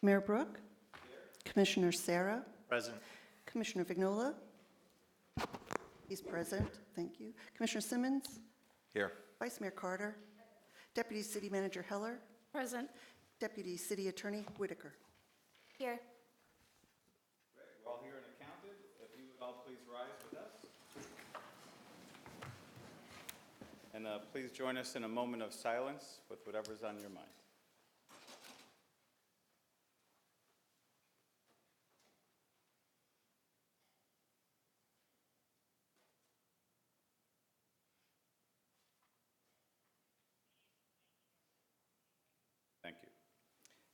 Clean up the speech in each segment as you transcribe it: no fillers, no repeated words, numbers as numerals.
Mayor Brook? Commissioner Sarah? Present. Commissioner Vignola? He's present, thank you. Commissioner Simmons? Here. Vice Mayor Carter? Deputy City Manager Heller? Present. Deputy City Attorney Whitaker? Here. Great, we're all here and accounted. If you would all please rise with us. And please join us in a moment of silence with whatever's on your mind. Thank you.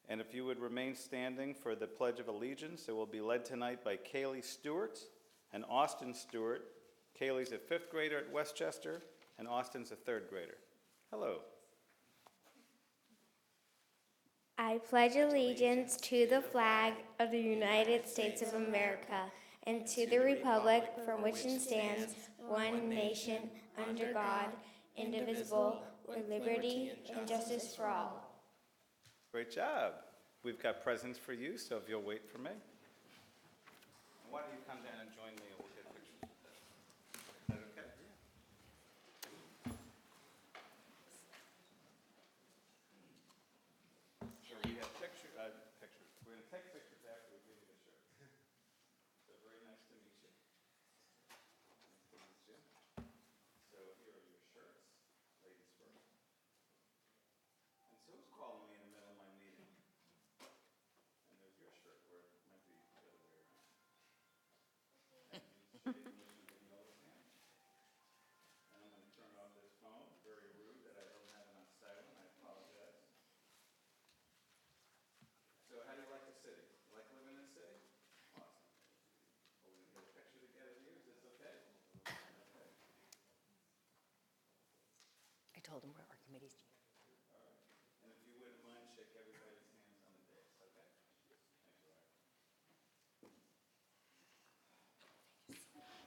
And if you would remain standing for the Pledge of Allegiance, it will be led tonight by Kaylee Stewart and Austin Stewart. Kaylee's a 5th grader at Westchester, and Austin's a 3rd grader. Hello. I pledge allegiance to the flag of the United States of America and to the republic for which it stands, one nation, under God, indivisible, with liberty and justice for all. Great job. We've got presents for you, so if you'll wait for me. Why don't you come down and join me and we'll get pictures. Is that okay? So we have pictures. We're going to take pictures after we give you the shirt. So very nice to meet you. Nice to meet you. So here are your shirts. Ladies first. And so who's calling me in the middle of my meeting? And there's your shirt, where it might be the other way around. And I'm going to turn off this phone. Very rude that I don't have it on silent. I apologize. So how do you like the city? You like living in the city? Awesome. Well, we can get a picture together here. Is this okay? Okay. I told him where our committee's. And if you wouldn't mind, shake everybody's hands on the dais, okay? Thanks, Ryan.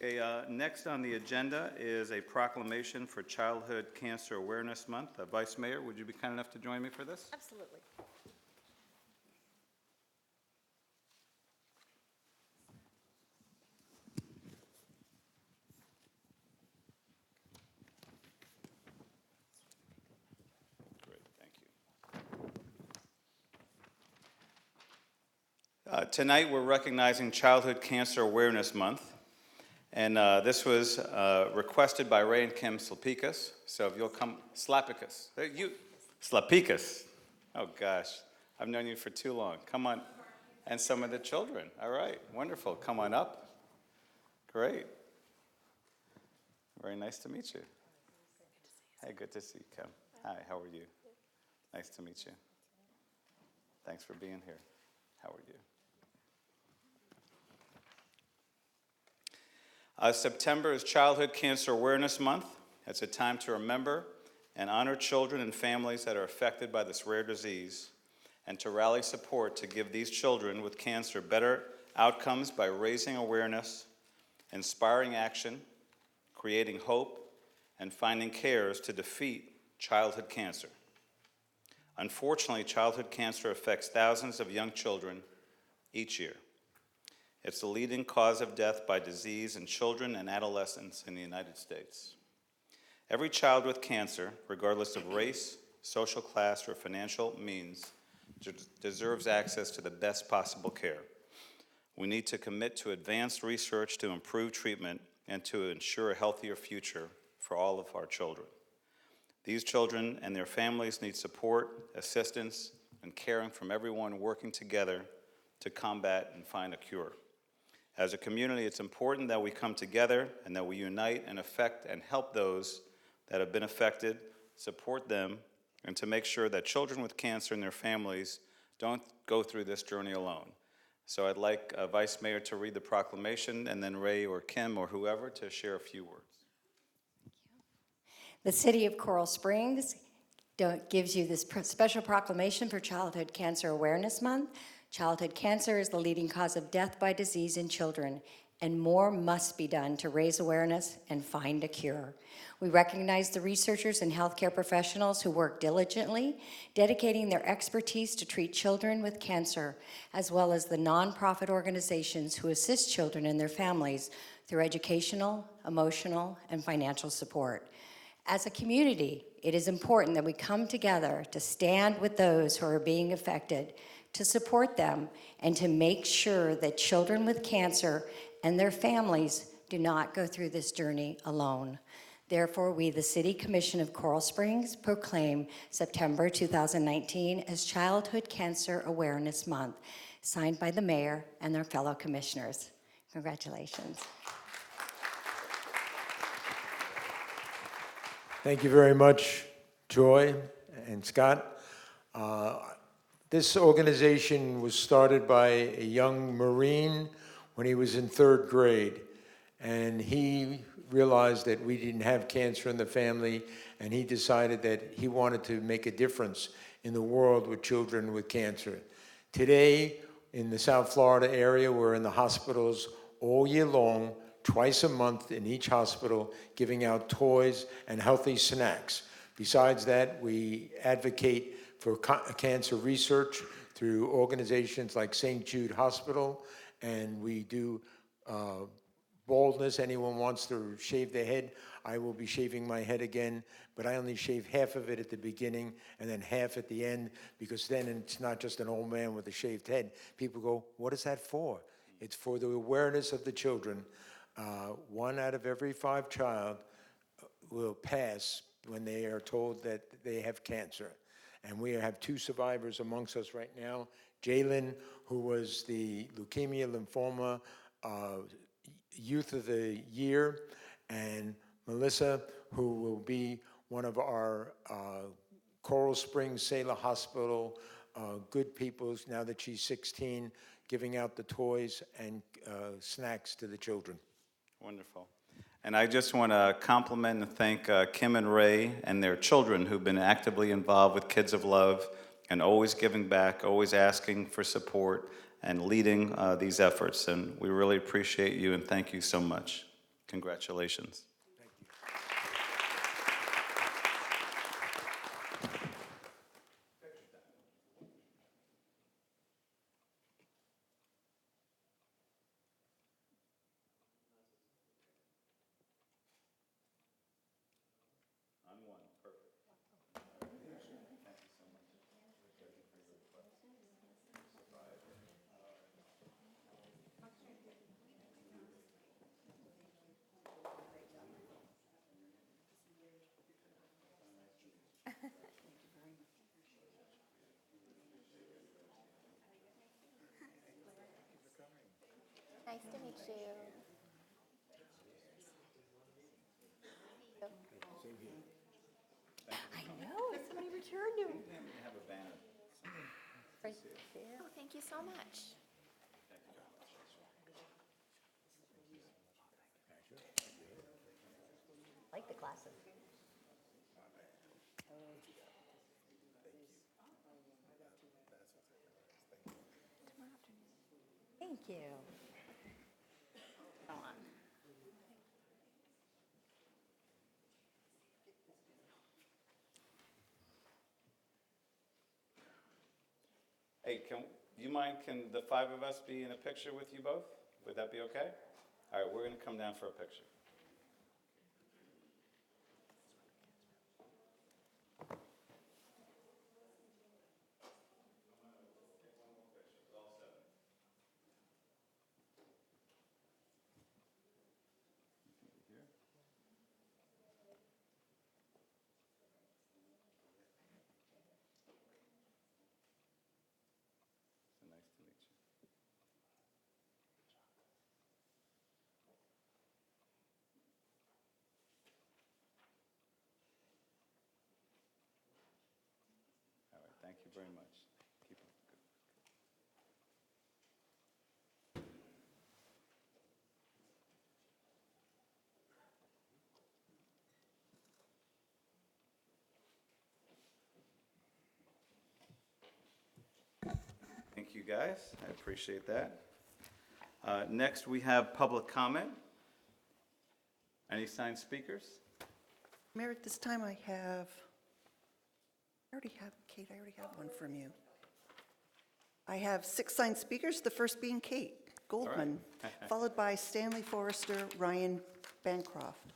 Okay, next on the agenda is a proclamation for Childhood Cancer Awareness Month. Vice Mayor, would you be kind enough to join me for this? Absolutely. Great, thank you. Tonight, we're recognizing Childhood Cancer Awareness Month. And this was requested by Ray and Kim Slapikis. So if you'll come, Slapikis. Slapikis. Oh gosh, I've known you for too long. Come on. And some of the children. All right, wonderful. Come on up. Great. Very nice to meet you. Hey, good to see you, Kim. Hi, how are you? Nice to meet you. Thanks for being here. How are you? September is Childhood Cancer Awareness Month. It's a time to remember and honor children and families that are affected by this rare disease, and to rally support to give these children with cancer better outcomes by raising awareness, inspiring action, creating hope, and finding cares to defeat childhood cancer. Unfortunately, childhood cancer affects thousands of young children each year. It's the leading cause of death by disease in children and adolescents in the United States. Every child with cancer, regardless of race, social class, or financial means, deserves access to the best possible care. We need to commit to advanced research to improve treatment and to ensure a healthier future for all of our children. These children and their families need support, assistance, and caring from everyone working together to combat and find a cure. As a community, it's important that we come together and that we unite and affect and help those that have been affected, support them, and to make sure that children with cancer and their families don't go through this journey alone. So I'd like Vice Mayor to read the proclamation, and then Ray or Kim or whoever to share a few words. The City of Coral Springs gives you this special proclamation for Childhood Cancer Awareness Month. Childhood cancer is the leading cause of death by disease in children, and more must be done to raise awareness and find a cure. We recognize the researchers and healthcare professionals who work diligently, dedicating their expertise to treat children with cancer, as well as the nonprofit organizations who assist children and their families through educational, emotional, and financial support. As a community, it is important that we come together to stand with those who are being affected, to support them, and to make sure that children with cancer and their families do not go through this journey alone. Therefore, we, the City Commission of Coral Springs, proclaim September 2019 as Childhood Cancer Awareness Month, signed by the mayor and their fellow commissioners. Congratulations. Thank you very much, Joy and Scott. This organization was started by a young Marine when he was in 3rd grade, and he realized that we didn't have cancer in the family, and he decided that he wanted to make a difference in the world with children with cancer. Today, in the South Florida area, we're in the hospitals all year long, twice a month in each hospital, giving out toys and healthy snacks. Besides that, we advocate for cancer research through organizations like St. Jude Hospital, and we do baldness. Anyone wants to shave their head, I will be shaving my head again, but I only shave half of it at the beginning and then half at the end, because then it's not just an old man with a shaved head. People go, what is that for? It's for the awareness of the children. 1 out of every 5 child will pass when they are told that they have cancer. And we have 2 survivors amongst us right now. Jalen, who was the leukemia lymphoma Youth of the Year, and Melissa, who will be one of our Coral Springs Sailor Hospital good peoples now that she's 16, giving out the toys and snacks to the children. Wonderful. And I just want to compliment and thank Kim and Ray and their children who've been actively involved with Kids of Love and always giving back, always asking for support and leading these efforts. And we really appreciate you and thank you so much. Congratulations. Nice to meet you. I know, somebody returned him. Oh, thank you so much. I like the glasses. Thank you. Go on. Hey, can the 5 of us be in a picture with you both? Would that be okay? All right, we're going to come down for a picture. Nice to meet you. All right, thank you very much. Keep it good. guys. I appreciate that. Next, we have public comment. Any signed speakers? Mayor, at this time I already have, Kate, I already have one from you. I have 6 signed speakers, the first being Kate Goldman, followed by Stanley Forrester, Ryan Bancroft.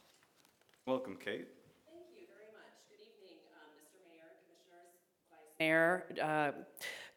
Welcome, Kate. Thank you very much. Good evening, Mr. Mayor, Commissioners, Vice Mayor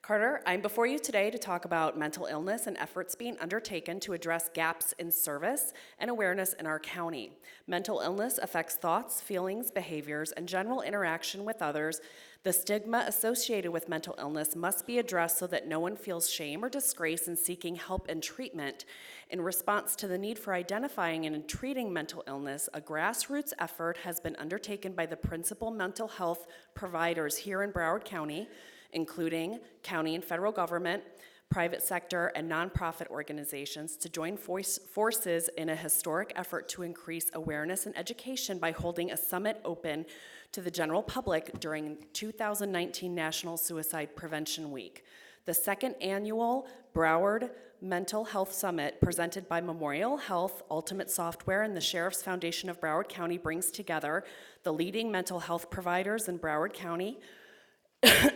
Carter. I'm before you today to talk about mental illness and efforts being undertaken to address gaps in service and awareness in our county. Mental illness affects thoughts, feelings, behaviors, and general interaction with others. The stigma associated with mental illness must be addressed so that no one feels shame or disgrace in seeking help and treatment. In response to the need for identifying and treating mental illness, a grassroots effort has been undertaken by the principal mental health providers here in Broward County, including county and federal government, private sector, and nonprofit organizations to join forces in a historic effort to increase awareness and education by holding a summit open to the general public during 2019 National Suicide Prevention Week. The second annual Broward Mental Health Summit, presented by Memorial Health, Ultimate Software, and the Sheriff's Foundation of Broward County, brings together the leading mental health providers in Broward County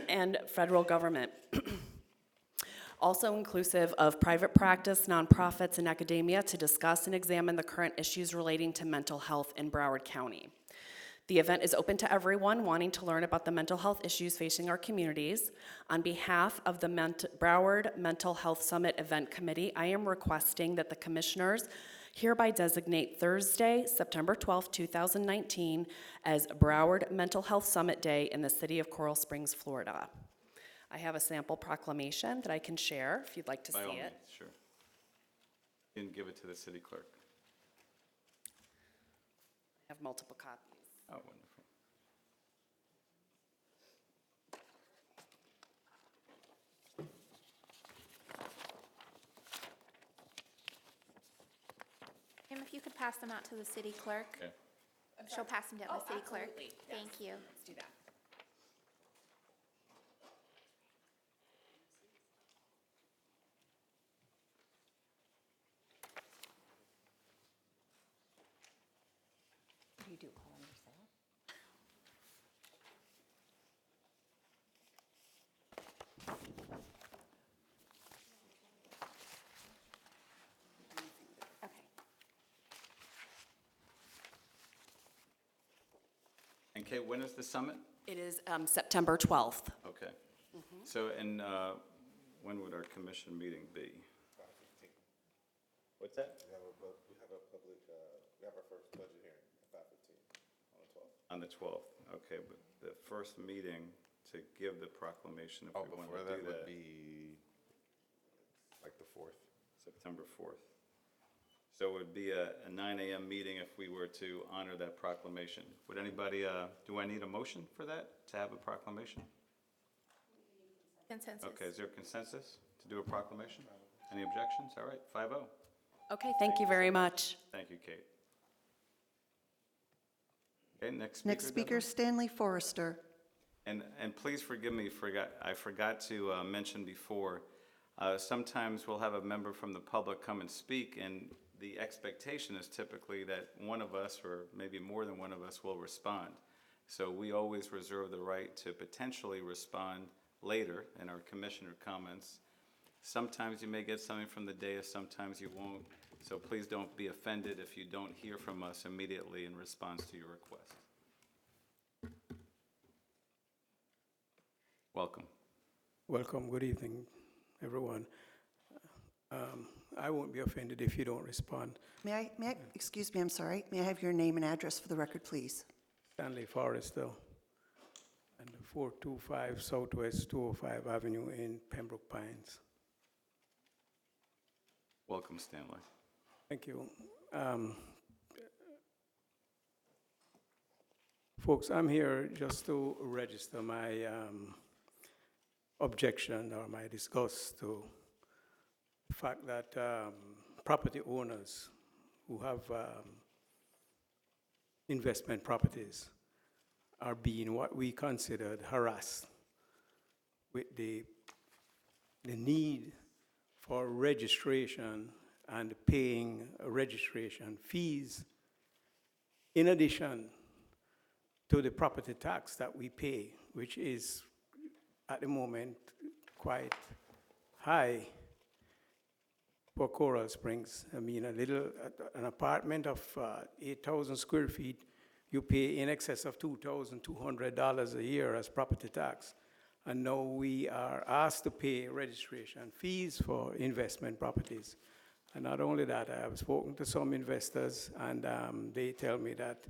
and federal government. Also inclusive of private practice, nonprofits, and academia to discuss and examine the current issues relating to mental health in Broward County. The event is open to everyone wanting to learn about the mental health issues facing our communities. On behalf of the Broward Mental Health Summit Event Committee, I am requesting that the commissioners hereby designate Thursday, September 12, 2019, as Broward Mental Health Summit Day in the city of Coral Springs, Florida. I have a sample proclamation that I can share if you'd like to By all see means, it. sure. You can give it to the city clerk. I have multiple copies. Oh, wonderful. Tim, if you could pass them out to the city clerk. Okay. She'll pass them down to the city clerk. Absolutely. Yes. Thank you. Let's do that. What do you do, call on yourself? Okay. And Kate, when is the summit? It is September 12th. Okay. So, and when would our commission meeting be? What's that? We have a public, we have our first budget hearing at 5:15 on the 12th. On the 12th, okay, but the first meeting to give the proclamation, if Oh, we want before to that do would that, be like the 4th. September 4th. So it would be a 9 a.m. meeting if we were to honor that proclamation. Would anybody, do I need a motion for that, to have a proclamation? Consensus. Okay, is there consensus to do a proclamation? Any objections? All right, 5-0. Okay, thank you very much. Thank you, Kate. Okay, next speaker. Next speaker, Deborah? Stanley Forrester. And please forgive me, I forgot to mention before, sometimes we'll have a member from the public come and speak, and the expectation is typically that one of us, or maybe more than one of us, will respond. So we always reserve the right to potentially respond later in our commissioner comments. Sometimes you may get something from the dais, sometimes you won't. So please don't be offended if you don't hear from us immediately in response to your request. Welcome. Welcome, good evening, everyone. I won't be offended if you don't respond. Excuse me, I'm sorry. May I have your name and address for the record, please? Stanley Forrester, and 425 Southwest 205 Avenue in Pembroke Pines. Welcome, Stanley. Thank you. Folks, I'm here just to register my objection or my disgust to the fact that property owners who have investment properties are being what we considered harassed with the the need for registration and paying registration fees in addition to the property tax that we pay, which is at the moment quite high for Coral Springs. I mean, an apartment of 8,000 square feet, you pay in excess of $2,200 a year as property tax. And now we are asked to pay registration fees for investment properties. And not only that, I have spoken to some investors, and they tell me that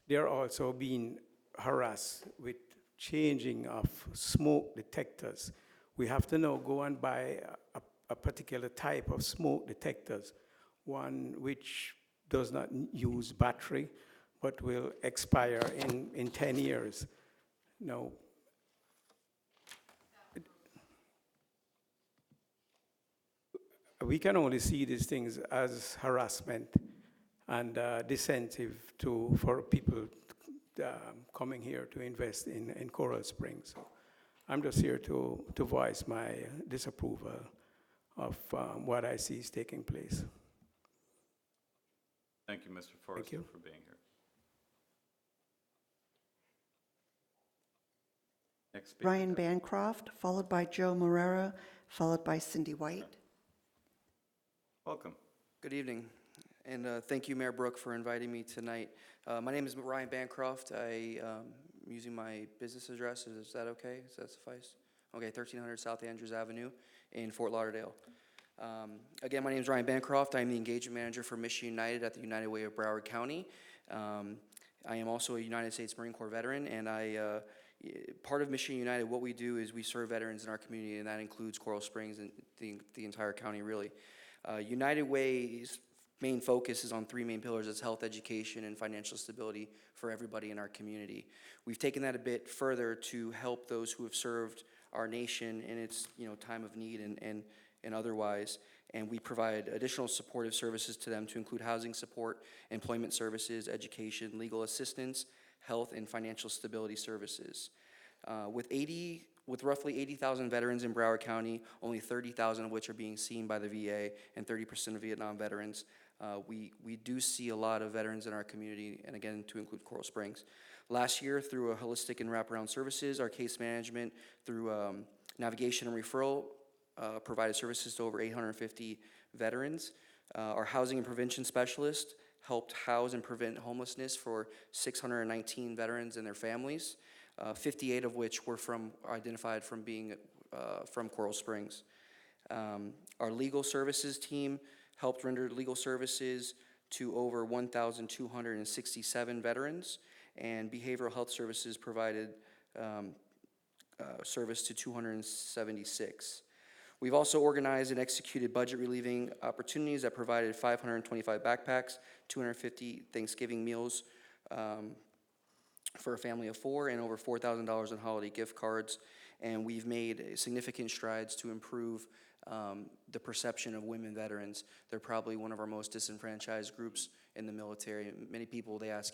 they're also being harassed with changing of smoke detectors. We have to now go and buy a particular type of smoke detectors, one which does not use battery, but will expire in 10 years. Now, we can only see these things as harassment and disincentive for people coming here to invest in Coral Springs. So I'm just here to voice my disapproval of what I see is taking place. Thank you, Mr. Forrester, for being here. Next speaker. Ryan Bancroft, followed by Joe Morera, followed by Cindy White. Welcome. Good evening, and thank you, Mayor Brook, for inviting me tonight. My name is Ryan Bancroft. I'm using my business address. Is that okay? Does that suffice? Okay, 1300 South Andrews Avenue in Fort Lauderdale. Again, my name is Ryan Bancroft. I'm the engagement manager for Mission United at the United Way of Broward County. I am also a United States Marine Corps veteran, and part of Mission United, what we do is we serve veterans in our community, and that includes Coral Springs and the entire county, really. United Way's main focus is on three main pillars: it's health, education, and financial stability for everybody in our community. We've taken that a bit further to help those who have served our nation in its time of need and otherwise, and we provide additional supportive services to them to include housing support, employment services, education, legal assistance, health, and financial stability services. With roughly 80,000 veterans in Broward County, only 30,000 of which are being seen by the VA, and 30% of Vietnam veterans, we do see a lot of veterans in our community, and again, to include Coral Springs. Last year, through a holistic and wraparound services, our case management, through navigation and referral, provided services to over 850 veterans. Our housing and prevention specialist helped house and prevent homelessness for 619 veterans and their families. 58 of which were identified from being from Coral Springs. Our legal services team helped render legal services to over 1,267 veterans, and behavioral health services provided service to 276. We've also organized and executed budget relieving opportunities that provided 525 backpacks, 250 Thanksgiving meals, for a family of 4, and over $4,000 in holiday gift cards. And we've made significant strides to improve the perception of women veterans. They're probably one of our most disenfranchised groups in the military. Many people, they ask,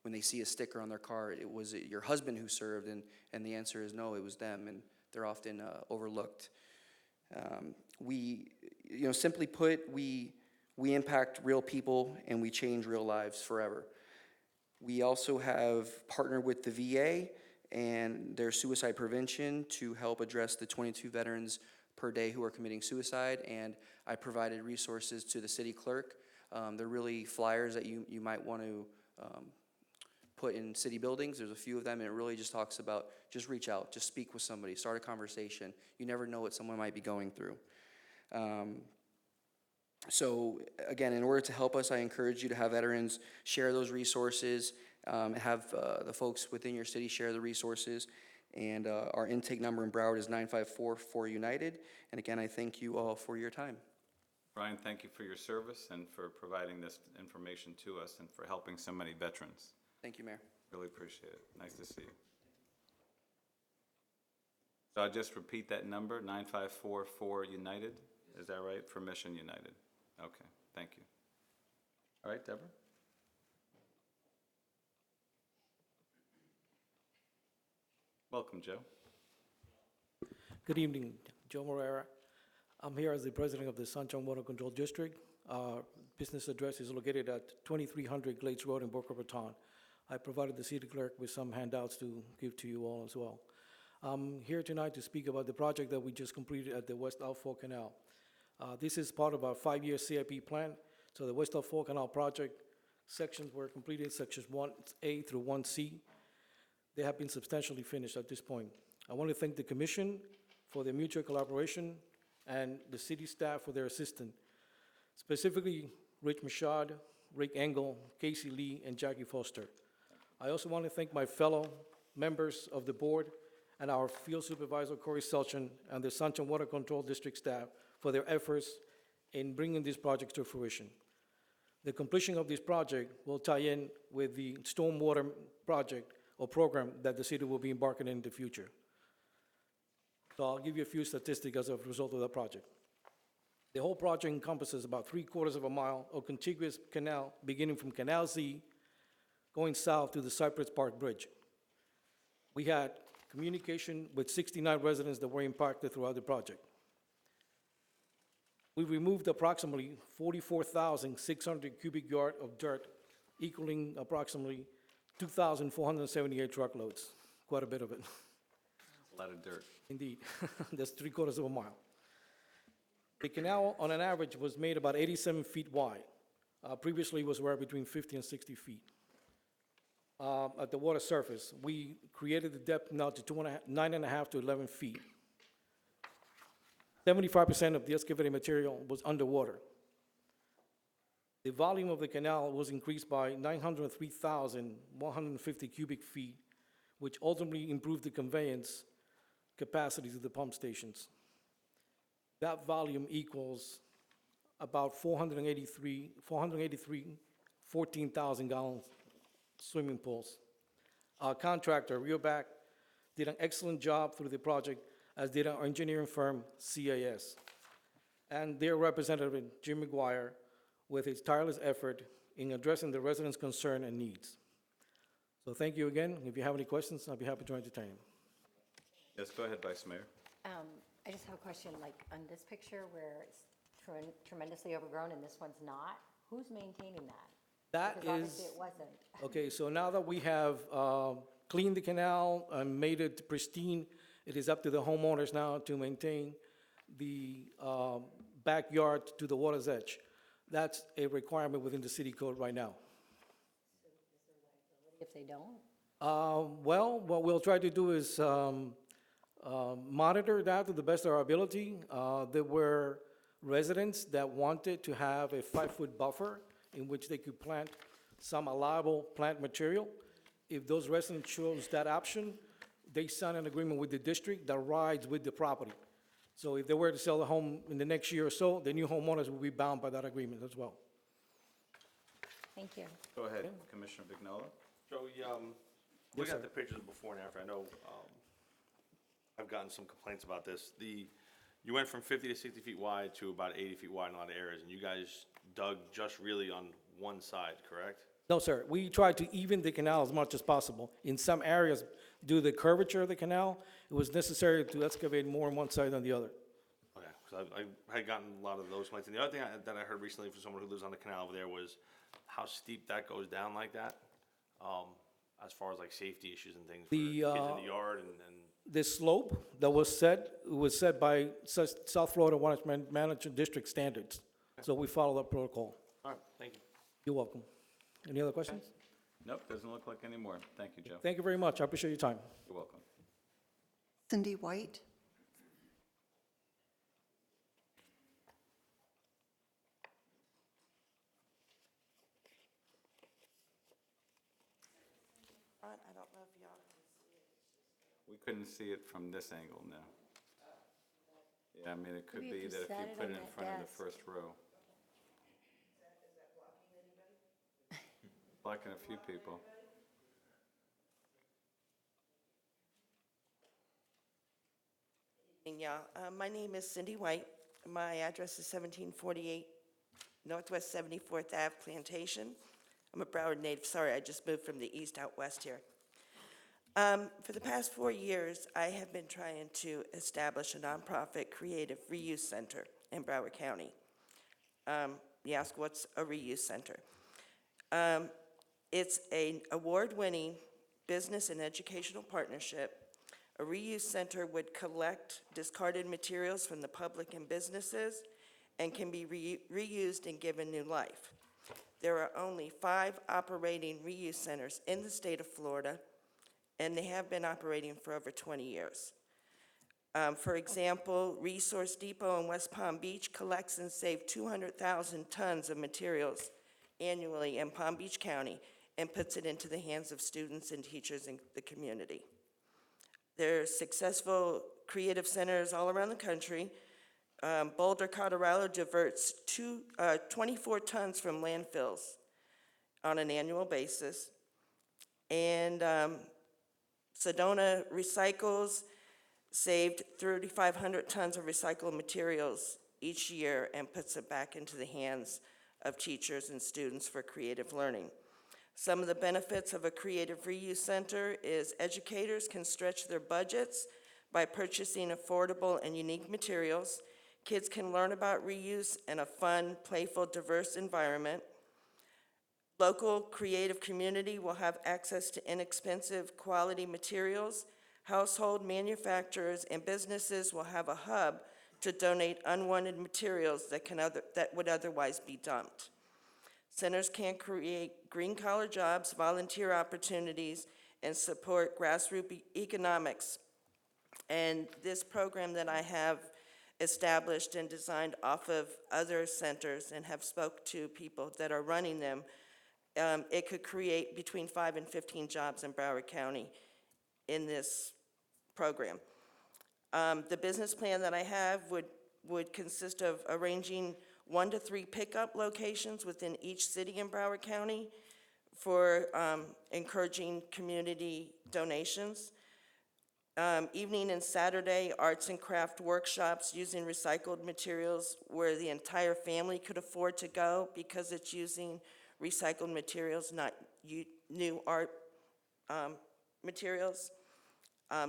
when they see a sticker on their car, was it your husband who served? And the answer is no, it was them, and they're often overlooked. Simply put, we impact real people, and we change real lives forever. We also have partnered with the VA and their suicide prevention to help address the 22 veterans per day who are committing suicide, and I provided resources to the city clerk. They're really flyers that you might want to put in city buildings. There's a few of them, and it really just talks about just reach out, just speak with somebody, start a conversation. You never know what someone might be going through. So again, in order to help us, I encourage you to have veterans share those resources, have the folks within your city share the resources, and our intake number in Broward is 954-4-UNITED. And again, I thank you all for your time. Brian, thank you for your service and for providing this information to us and for helping so many veterans. Thank you, Mayor. Really appreciate it. Nice to see you. So I'll just repeat that number, 954-4-UNITED. Is that right? For Mission United. Okay, thank you. All right, Deborah? Welcome, Joe. Good evening, Joe Morera. I'm here as the president of the Sunshine Water Control District. Our business address is located at 2300 Glades Road in Boca Raton. I provided the city clerk with some handouts to give to you all as well. I'm here tonight to speak about the project that we just completed at the West Outfall Canal. This is part of our 5-year CIP plan. So the West Outfall Canal project sections were completed, sections 1A through 1C. They have been substantially finished at this point. I want to thank the commission for their mutual collaboration and the city staff for their assistance, specifically Rich Machad, Rick Engel, Casey Lee, and Jackie Foster. I also want to thank my fellow members of the board and our field supervisor, Corey Selchin, and the Sunshine Water Control District staff for their efforts in bringing these projects to fruition. The completion of this project will tie in with the stormwater project or program that the city will be embarking in the future. So I'll give you a few statistics as a result of that project. The whole project encompasses about 3/4 of a mile of contiguous canal beginning from Canal Z going south to the Cypress Park Bridge. We had communication with 69 residents that were impacted throughout the project. We removed approximately 44,600 cubic yards of dirt, equaling approximately 2,478 truckloads, quite a bit of it. A lot of dirt. Indeed, that's 3/4 of a mile. The canal, on an average, was made about 87 feet wide. Previously, it was right between 50 and 60 feet. At the water surface, we created the depth now to 9.5 to 11 feet. 75% of the excavated material was underwater. The volume of the canal was increased by 903,150 cubic feet, which ultimately improved the conveyance capacity to the pump stations. That volume equals about 14,000 14,000-gallon swimming pools. Our contractor, Rioback, did an excellent job through the project, as did our engineering firm, CAS, and their representative, Jim McGuire, with his tireless effort in addressing the residents' concern and needs. So thank you again. If you have any questions, I'll be happy to entertain them. Yes, go ahead, Vice Mayor. I just have a question, like on this picture where it's tremendously overgrown and this one's not, who's maintaining that? That Because obviously is, it wasn't. okay, so now that we have cleaned the canal and made it pristine, it is up to the homeowners now to maintain the backyard to the water's edge. That's a requirement within the city code right now. If they don't? Well, what we'll try to do is monitor that to the best of our ability. There were residents that wanted to have a 5-foot buffer in which they could plant some allowable plant material. If those residents chose that option, they signed an agreement with the district that rides with the property. So if they were to sell the home in the next year or so, the new homeowners will be bound by that agreement as well. Thank you. Go ahead, Commissioner Vignola. Joe, look at the pictures before and after. I know I've gotten some complaints about this. You went from 50 to 60 feet wide to about 80 feet wide in a lot of areas, and you guys dug just really on one side, correct? No, sir. We tried to even the canal as much as possible. In some areas, due to the curvature of the canal, it was necessary to excavate more on one side than the other. Okay, because I had gotten a lot of those complaints. And the other thing that I heard recently from someone who lives on the canal over there was how steep that goes down like that, as far as like safety issues and things for kids in the yard and The slope that was set by South Florida Water Management District standards. So we follow that protocol. all right, thank you. You're welcome. Any other questions? Nope, doesn't look like any more. Thank you, Joe. Thank you very much. I appreciate your time. You're welcome. Cindy White. I don't know if y'all can see it. We couldn't see it from this angle, no. Yeah, I mean, it could Maybe be if you that if sat you it put on it in that front of the desk. first row. Blocking a few people. Yeah, my name is Cindy White. My address is 1748 Northwest 74th Ave Plantation. I'm a Broward native. Sorry, I just moved from the east out west here. For the past 4 years, I have been trying to establish a nonprofit creative reuse center in Broward County. You ask, what's a reuse center? It's an award-winning business and educational partnership. A reuse center would collect discarded materials from the public and businesses and can be reused and given new life. There are only 5 operating reuse centers in the state of Florida, and they have been operating for over 20 years. For example, Resource Depot in West Palm Beach collects and saves 200,000 tons of materials annually in Palm Beach County and puts it into the hands of students and teachers in the community. There are successful creative centers all around the country. Boulder, Colorado diverts 24 tons from landfills on an annual basis. And Sedona Recycles saved 3,500 tons of recycled materials each year and puts it back into the hands of teachers and students for creative learning. Some of the benefits of a creative reuse center is educators can stretch their budgets by purchasing affordable and unique materials. Kids can learn about reuse in a fun, playful, diverse environment. Local creative community will have access to inexpensive quality materials. Household manufacturers and businesses will have a hub to donate unwanted materials that would otherwise be dumped. Centers can create green-collar jobs, volunteer opportunities, and support grassroots economics. And this program that I have established and designed off of other centers and have spoke to people that are running them, it could create between 5 and 15 jobs in Broward County in this program. The business plan that I have would consist of arranging 1 to 3 pickup locations within each city in Broward County for encouraging community donations. Evening and Saturday arts and craft workshops using recycled materials where the entire family could afford to go because it's using recycled materials, not new art materials.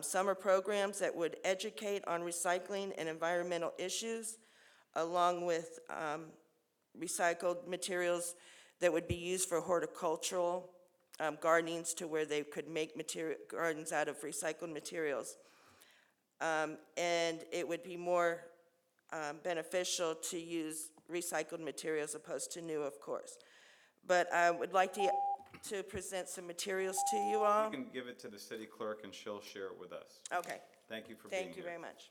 Summer programs that would educate on recycling and environmental issues, along with recycled materials that would be used for horticultural gardenings to where they could make gardens out of recycled materials. And it would be more beneficial to use recycled materials opposed to new, of course. But I would like to present some materials to you all. You can give it to the city clerk and she'll share it with us. Okay. Thank you for being here. Thank you very much.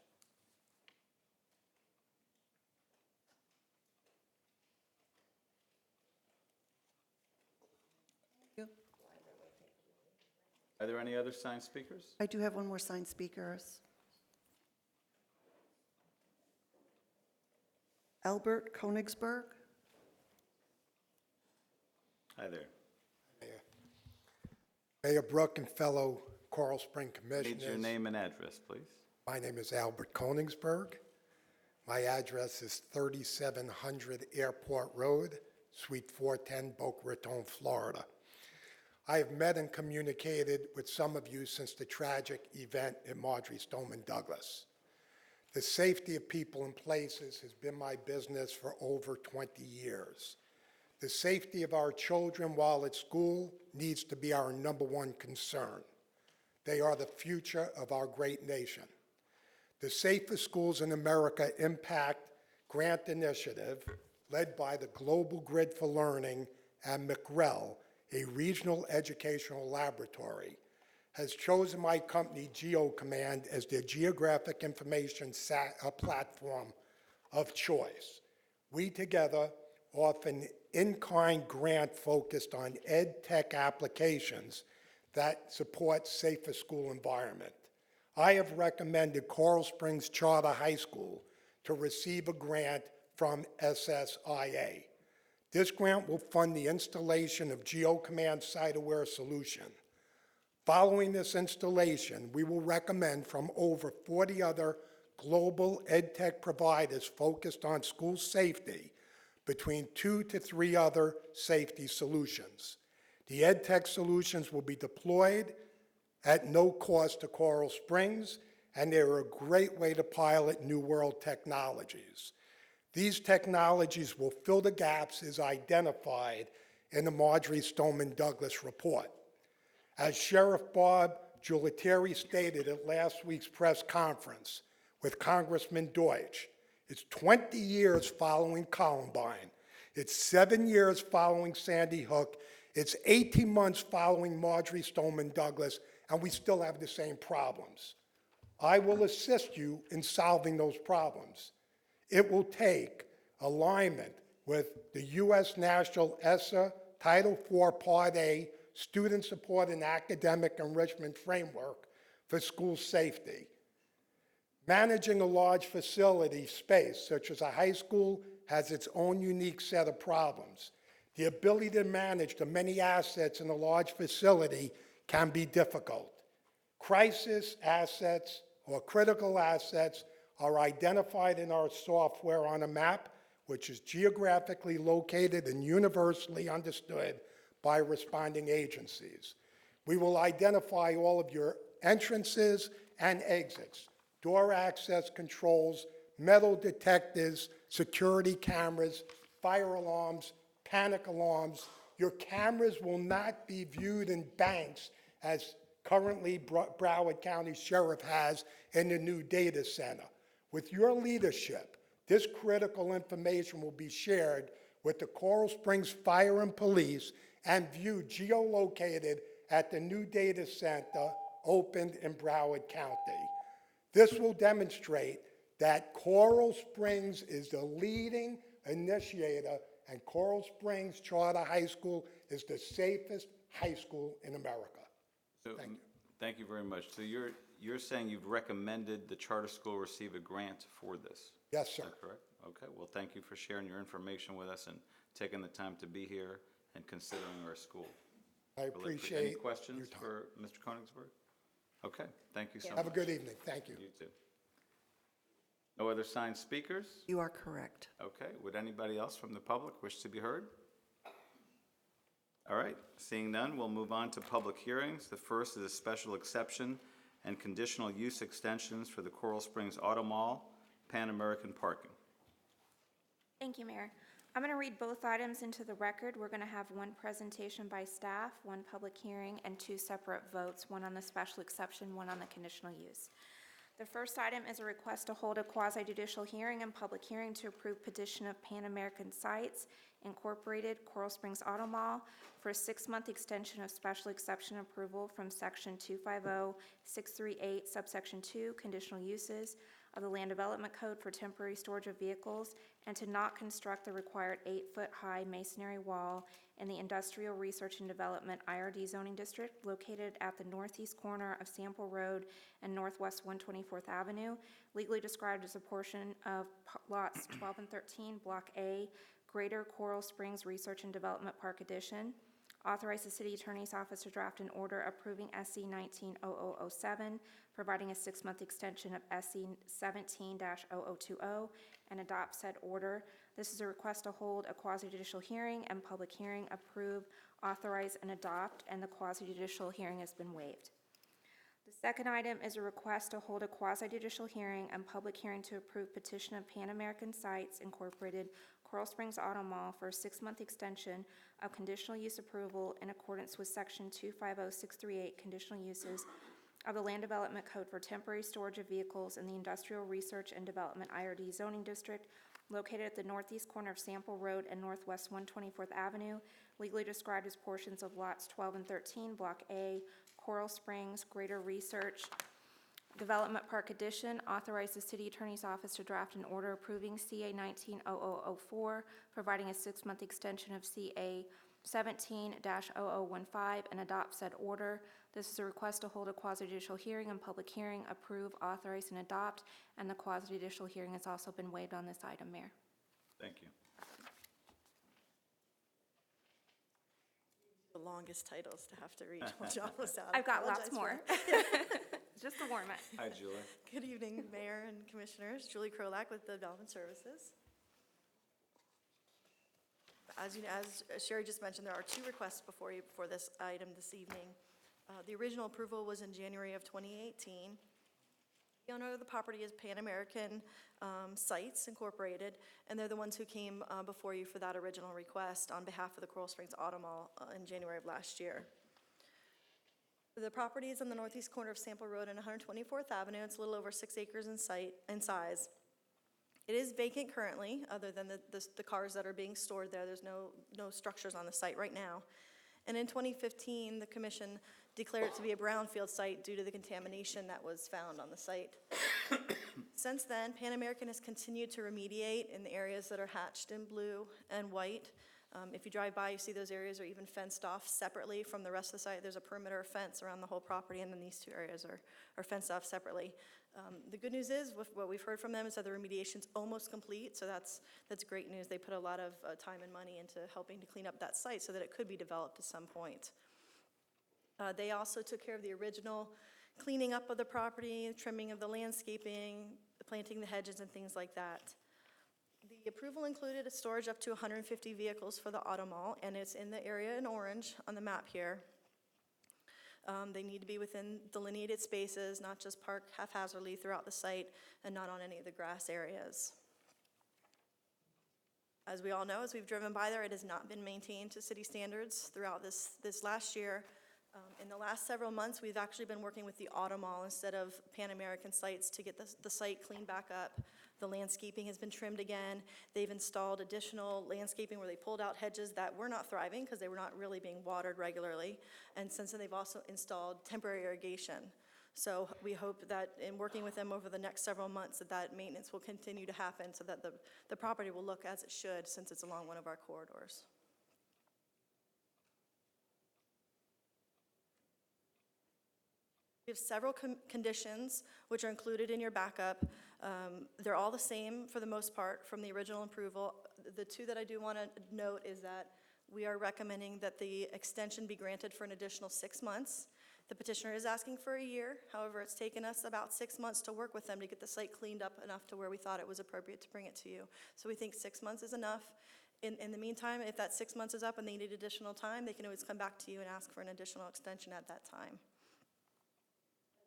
Are there any other signed speakers? I do have one more signed speaker. Albert Konigsberg. Hi there. Mayor Brook and fellow Coral Spring Commissioners. Need your name and address, please. My name is Albert Konigsberg. My address is 3700 Airport Road, Suite 410, Boca Raton, Florida. I have met and communicated with some of you since the tragic event at Marjorie Stoneman Douglas. The safety of people and places has been my business for over 20 years. The safety of our children while at school needs to be our #1 concern. They are the future of our great nation. The Safest Schools in America Impact Grant Initiative, led by the Global Grid for Learning and McREL, a regional educational laboratory, has chosen my company, GeoCommand, as their geographic information platform of choice. We together offer an in-kind grant focused on ed tech applications that support safer school environment. I have recommended Coral Springs Charter High School to receive a grant from SSIA. This grant will fund the installation of GeoCommand Site-Aware solution. Following this installation, we will recommend from over 40 other global ed tech providers focused on school safety between 2 to 3 other safety solutions. The ed tech solutions will be deployed at no cost to Coral Springs, and they're a great way to pilot New World technologies. These technologies will fill the gaps as identified in the Marjorie Stoneman Douglas report. As Sheriff Bob Giulitteri stated at last week's press conference with Congressman Deutsch, it's 20 years following Columbine, it's 7 years following Sandy Hook, it's 18 months following Marjorie Stoneman Douglas, and we still have the same problems. I will assist you in solving those problems. It will take alignment with the U.S. National ESSA Title IV Part A Student Support and Academic Enrichment Framework for school safety. Managing a large facility space, such as a high school, has its own unique set of problems. The ability to manage the many assets in a large facility can be difficult. Crisis assets or critical assets are identified in our software on a map, which is geographically located and universally understood by responding agencies. We will identify all of your entrances and exits, door access controls, metal detectors, security cameras, fire alarms, panic alarms. Your cameras will not be viewed in banks as currently Broward County Sheriff has in the new data center. With your leadership, this critical information will be shared with the Coral Springs Fire and Police and viewed geolocated at the new data center opened in Broward County. This will demonstrate that Coral Springs is the leading initiator, and Coral Springs Charter High School is the safest high school in America. So, Thank you. Thank you very much. So you're saying you've recommended the charter school receive a grant for this? Yes, sir. Is that correct? Okay, well, thank you for sharing your information with us and taking the time to be here and considering our school. I Any appreciate your questions time. for Mr. Konigsberg? Okay, thank you so much. Have a good evening. Thank you. You too. No other signed speakers? You are correct. Okay, would anybody else from the public wish to be heard? All right, seeing none, we'll move on to public hearings. The first is a special exception and conditional use extensions for the Coral Springs Auto Mall, Pan American Parking. Thank you, Mayor. I'm going to read both items into the record. We're going to have one presentation by staff, one public hearing, and two separate votes, one on the special exception, one on the conditional use. The first item is a request to hold a quasi-judicial hearing and public hearing to approve petition of Pan American Sites Incorporated, Coral Springs Auto Mall, for a 6-month extension of special exception approval from Section 250638, subsection 2, conditional uses of the Land Development Code for temporary storage of vehicles, and to not construct the required 8-foot-high masonry wall in the Industrial Research and Development IRD zoning district located at the northeast corner of Sample Road and Northwest 124th Avenue, legally described as a portion of lots 12 and 13, Block A, Greater Coral Springs Research and Development Park Addition. Authorize the City Attorney's Office to draft an order approving SC 190007, providing a 6-month extension of SC 17-0020, and adopt said order. This is a request to hold a quasi-judicial hearing and public hearing, approve, authorize, and adopt, and the quasi-judicial hearing has been waived. The second item is a request to hold a quasi-judicial hearing and public hearing to approve petition of Pan American Sites Incorporated, Coral Springs Auto Mall, for a 6-month extension of conditional use approval in accordance with Section 250638, conditional uses of the Land Development Code for temporary storage of vehicles in the Industrial Research and Development IRD zoning district located at the northeast corner of Sample Road and Northwest 124th Avenue, legally described as portions of lots 12 and 13, Block A, Coral Springs, Greater Research Development Park Addition. Authorize the City Attorney's Office to draft an order approving CA 190004, providing a 6-month extension of CA 17-0015, and adopt said order. This is a request to hold a quasi-judicial hearing and public hearing, approve, authorize, and adopt, and the quasi-judicial hearing has also been waived on this item, Mayor. Thank you. The longest titles to have to read while John was out. I've got lots Apologize more. for- Just to warm it. Hi, Julie. Good evening, Mayor and Commissioners. Julie Krolak with the Development Services. As Sherry just mentioned, there are 2 requests before you for this item this evening. The original approval was in January of 2018. The owner of the property is Pan American Sites Incorporated, and they're the ones who came before you for that original request on behalf of the Coral Springs Auto Mall in January of last year. The property is on the northeast corner of Sample Road and 124th Avenue. It's a little over 6 acres in size. It is vacant currently, other than the cars that are being stored there. There's no structures on the site right now. And in 2015, the commission declared it to be a brownfield site due to the contamination that was found on the site. Since then, Pan American has continued to remediate in the areas that are hatched in blue and white. If you drive by, you see those areas are even fenced off separately from the rest of the site. There's a perimeter fence around the whole property, and then these two areas are fenced off separately. The good news is, with what we've heard from them, is that the remediation's almost complete, so that's great news. They put a lot of time and money into helping to clean up that site so that it could be developed at some point. They also took care of the original cleaning up of the property, trimming of the landscaping, planting the hedges and things like that. The approval included a storage up to 150 vehicles for the auto mall, and it's in the area in orange on the map here. They need to be within delineated spaces, not just parked haphazardly throughout the site and not on any of the grass areas. As we all know, as we've driven by there, it has not been maintained to city standards throughout this last year. In the last several months, we've actually been working with the auto mall instead of Pan American Sites to get the site cleaned back up. The landscaping has been trimmed again. They've installed additional landscaping where they pulled out hedges that were not thriving because they were not really being watered regularly. And since then, they've also installed temporary irrigation. So we hope that in working with them over the next several months that maintenance will continue to happen so that the property will look as it should since it's along one of our corridors. We have several conditions which are included in your backup. They're all the same for the most part from the original approval. The two that I do want to note is that we are recommending that the extension be granted for an additional 6 months. The petitioner is asking for a year. However, it's taken us about 6 months to work with them to get the site cleaned up enough to where we thought it was appropriate to bring it to you. So we think 6 months is enough. In the meantime, if that 6 months is up and they need additional time, they can always come back to you and ask for an additional extension at that time.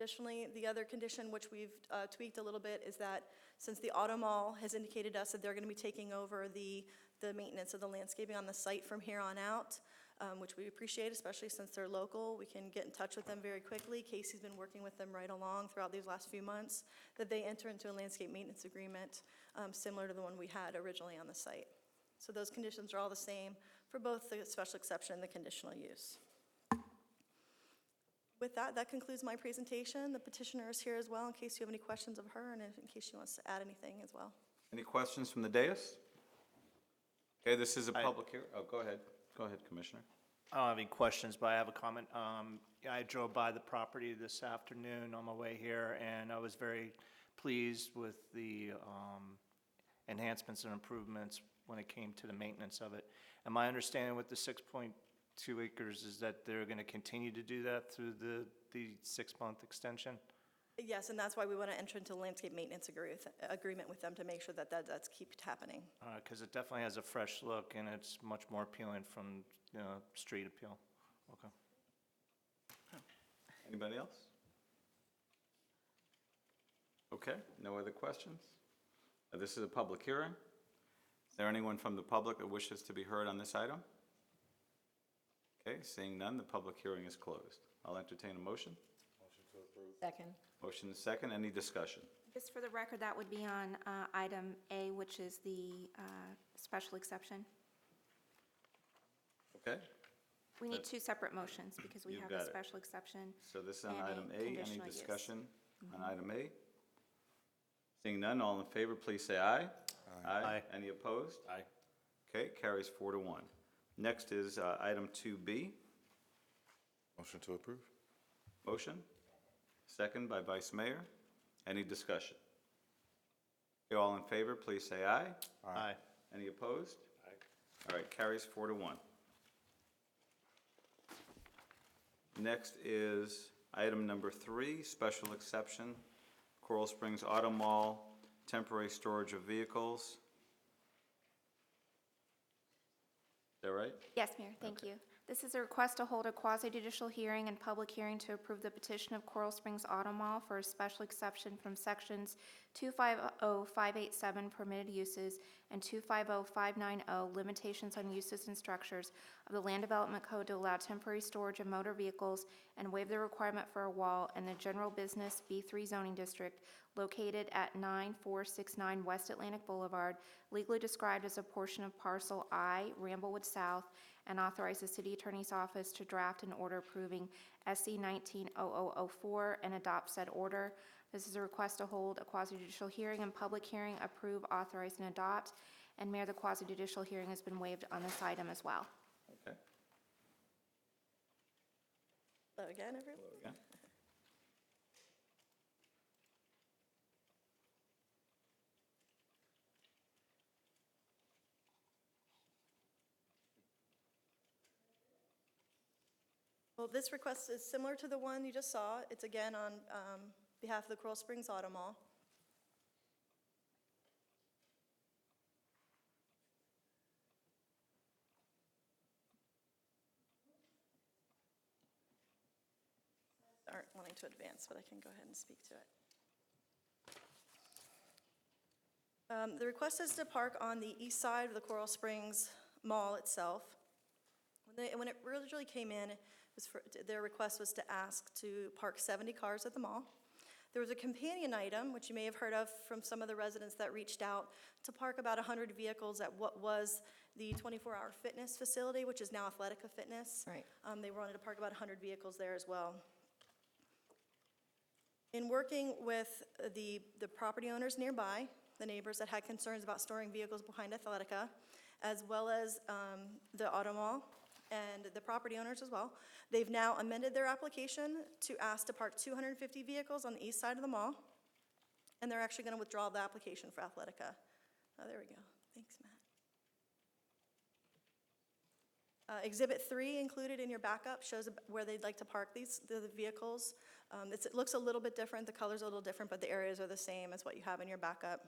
Additionally, the other condition which we've tweaked a little bit is that since the auto mall has indicated to us that they're going to be taking over the maintenance of the landscaping on the site from here on out, which we appreciate, especially since they're local. We can get in touch with them very quickly. Casey's been working with them right along throughout these last few months, that they enter into a landscape maintenance agreement similar to the one we had originally on the site. So those conditions are all the same for both the special exception and the conditional use. With that, that concludes my presentation. The petitioner is here as well in case you have any questions of her and in case she wants to add anything as well. Any questions from the dais? Okay, this is a public hearing. Oh, go ahead. Go ahead, Commissioner. I don't have any questions, but I have a comment. I drove by the property this afternoon on my way here, and I was very pleased with the enhancements and improvements when it came to the maintenance of it. And my understanding with the 6.2 acres is that they're going to continue to do that through the 6-month extension? Yes, and that's why we want to enter into a landscape maintenance agreement with them to make sure that that's keeps happening. Because it definitely has a fresh look, and it's much more appealing from street appeal. Okay. Anybody else? Okay, no other questions? This is a public hearing. Is there anyone from the public that wishes to be heard on this item? Okay, seeing none, the public hearing is closed. I'll entertain a motion. Motion to approve. Second. Motion is second. Any discussion? Just for the record, that would be on item A, which is the special exception. Okay, We need two separate motions because we You've have got a it. special exception. so this is on And a item A. Any conditional use. discussion on item A? Seeing none, all in favor, please say aye. Aye. Any opposed? Aye. Okay, carries 4-1. Next is item 2B. Motion to approve. Motion, second by Vice Mayor. Any discussion? Okay, all in favor, please say aye. Aye. Any opposed? Aye. All right, carries 4-1. Next is item number 3, special exception, Coral Springs Auto Mall, temporary storage of vehicles. Is that right? Yes, Mayor, thank you. This is a request to hold a quasi-judicial hearing and public hearing to approve the petition of Coral Springs Auto Mall for a special exception from sections 250587 permitted uses and 250590 limitations on uses and structures of the Land Development Code to allow temporary storage of motor vehicles and waive the requirement for a wall in the General Business B3 zoning district located at 9469 West Atlantic Boulevard, legally described as a portion of parcel I, Ramblewood South, and authorize the city attorney's office to draft an order approving SC 190004 and adopt said order. This is a request to hold a quasi-judicial hearing and public hearing, approve, authorize, and adopt. And Mayor, the quasi-judicial hearing has been waived on this item as well. Okay. Hello again, everyone. Again. Well, this request is similar to the one you just saw. It's again on behalf of the Coral Springs Auto Mall. Aren't wanting to advance, but I can go ahead and speak to it. The request is to park on the east side of the Coral Springs Mall itself. When it originally came in, their request was to ask to park 70 cars at the mall. There was a companion item, which you may have heard of from some of the residents that reached out, to park about 100 vehicles at what was the 24-hour fitness facility, which is now Athletica Fitness. Right. They wanted to park about 100 vehicles there as well. In working with the property owners nearby, the neighbors that had concerns about storing vehicles behind Athletica, as well as the auto mall and the property owners as well, they've now amended their application to ask to park 250 vehicles on the east side of the mall, and they're actually going to withdraw the application for Athletica. Oh, there we go. Thanks, Matt. Exhibit 3 included in your backup shows where they'd like to park the vehicles. It looks a little bit different, the color's a little different, but the areas are the same as what you have in your backup.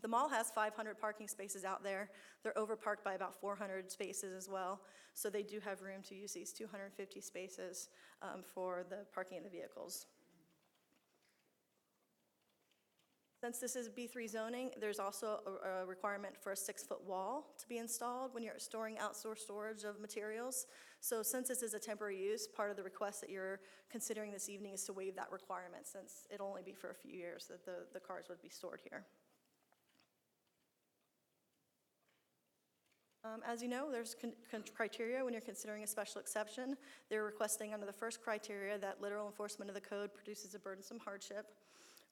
The mall has 500 parking spaces out there. They're overparked by about 400 spaces as well, so they do have room to use these 250 spaces for the parking of the vehicles. Since this is B3 zoning, there's also a requirement for a 6-foot wall to be installed when you're storing outdoor storage of materials. So since this is a temporary use, part of the request that you're considering this evening is to waive that requirement, since it'll only be for a few years that the cars would be stored here. As you know, there's criteria when you're considering a special exception. They're requesting under the first criteria that literal enforcement of the code produces a burdensome hardship.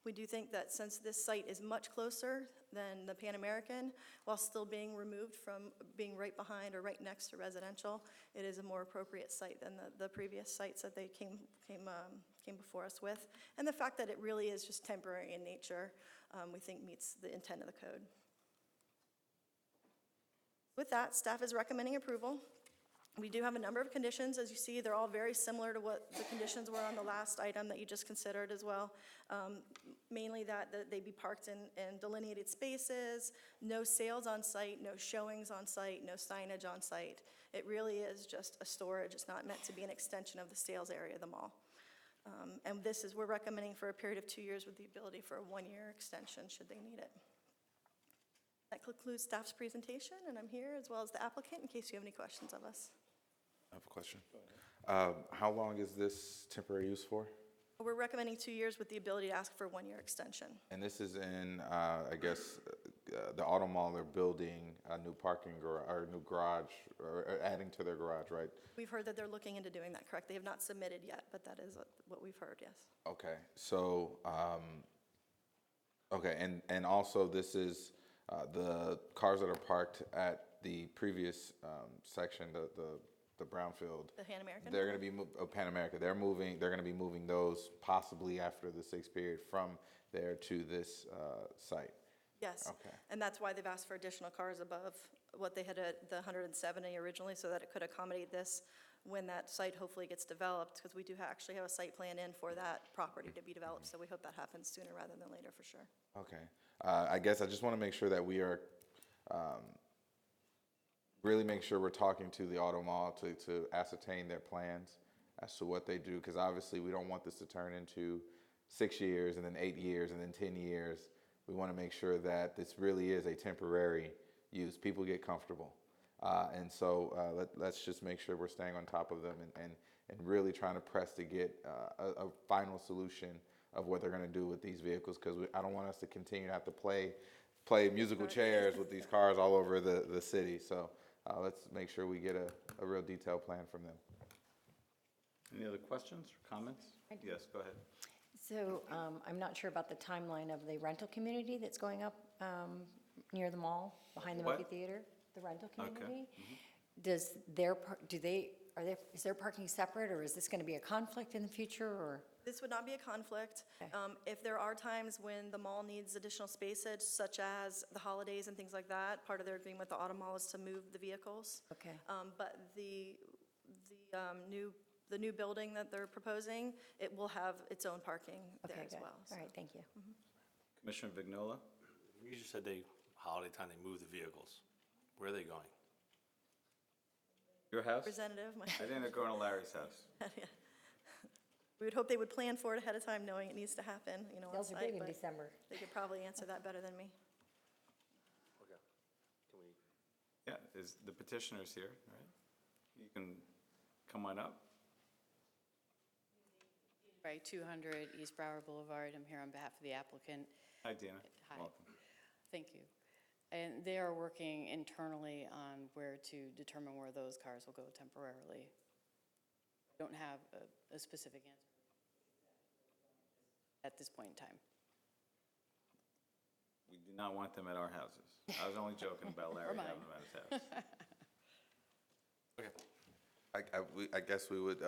We do think that since this site is much closer than the Pan American, while still being removed from being right behind or right next to residential, it is a more appropriate site than the previous sites that they came before us with. And the fact that it really is just temporary in nature, we think meets the intent of the code. With that, staff is recommending approval. We do have a number of conditions. As you see, they're all very similar to what the conditions were on the last item that you just considered as well. Mainly that they be parked in delineated spaces, no sales on site, no showings on site, no signage on site. It really is just a storage. It's not meant to be an extension of the sales area of the mall. And we're recommending for a period of 2 years with the ability for a 1-year extension should they need it. That concludes staff's presentation, and I'm here as well as the applicant in case you have any questions of us. I have a question. How long is this temporary use for? We're recommending 2 years with the ability to ask for a 1-year extension. And this is in, I guess, the auto mall, they're building a new parking or a new garage, or adding to their garage, right? We've heard that they're looking into doing that, correct? They have not submitted yet, but that is what we've heard, yes. Okay, so, okay, and also this is the cars that are parked at the previous section, the brownfield. The Pan American? They're going to be, Pan America, they're going to be moving those possibly after the 6th period from there to this site. Yes. Okay. And that's why they've asked for additional cars above what they had at the 170 originally, so that it could accommodate this when that site hopefully gets developed, because we do actually have a site plan in for that property to be developed, so we hope that happens sooner rather than later for sure. Okay. I guess I just want to make sure that we are really make sure we're talking to the auto mall to ascertain their plans as to what they do, because obviously we don't want this to turn into 6 years and then 8 years and then 10 years. We want to make sure that this really is a temporary use. People get comfortable. And so let's just make sure we're staying on top of them and really trying to press to get a final solution of what they're going to do with these vehicles, because I don't want us to continue to have to play musical chairs with these cars all over the city. So let's make sure we get a real detailed plan from them. Any other questions or comments? Yes, go ahead. So I'm not sure about the timeline of the rental community that's going up near the mall, behind the movie What? theater, the rental Okay. community. Does their, is their parking separate, or is this going to be a conflict in the future, or? This would not be a conflict. Okay. If there are times when the mall needs additional spacage, such as the holidays and things like that, part of their agreement with the auto mall is to move the vehicles. Okay. But the new building that they're proposing, it will have its own parking there Okay, as good. well. All right, thank you. Commissioner Vignola? You just said holiday time, they move the vehicles. Where are they going? Your house? Representative, I think they're going to Larry's house. we would hope they would plan for it ahead of time, knowing it needs to happen, on Sales are site, big in but December. they could probably answer that better than me. Okay. Can we? Yeah, is the petitioner's here, right? You can come on up. Right, 200 East Broward Boulevard. I'm here on behalf of the applicant. Hi, Dina. Hi. Welcome. Thank you. And they are working internally on where to determine where those cars will go temporarily. Don't have a specific answer at this point in time. We do not want them at our houses. I was only joking about Larry mine. having them at his house. Okay. I guess we would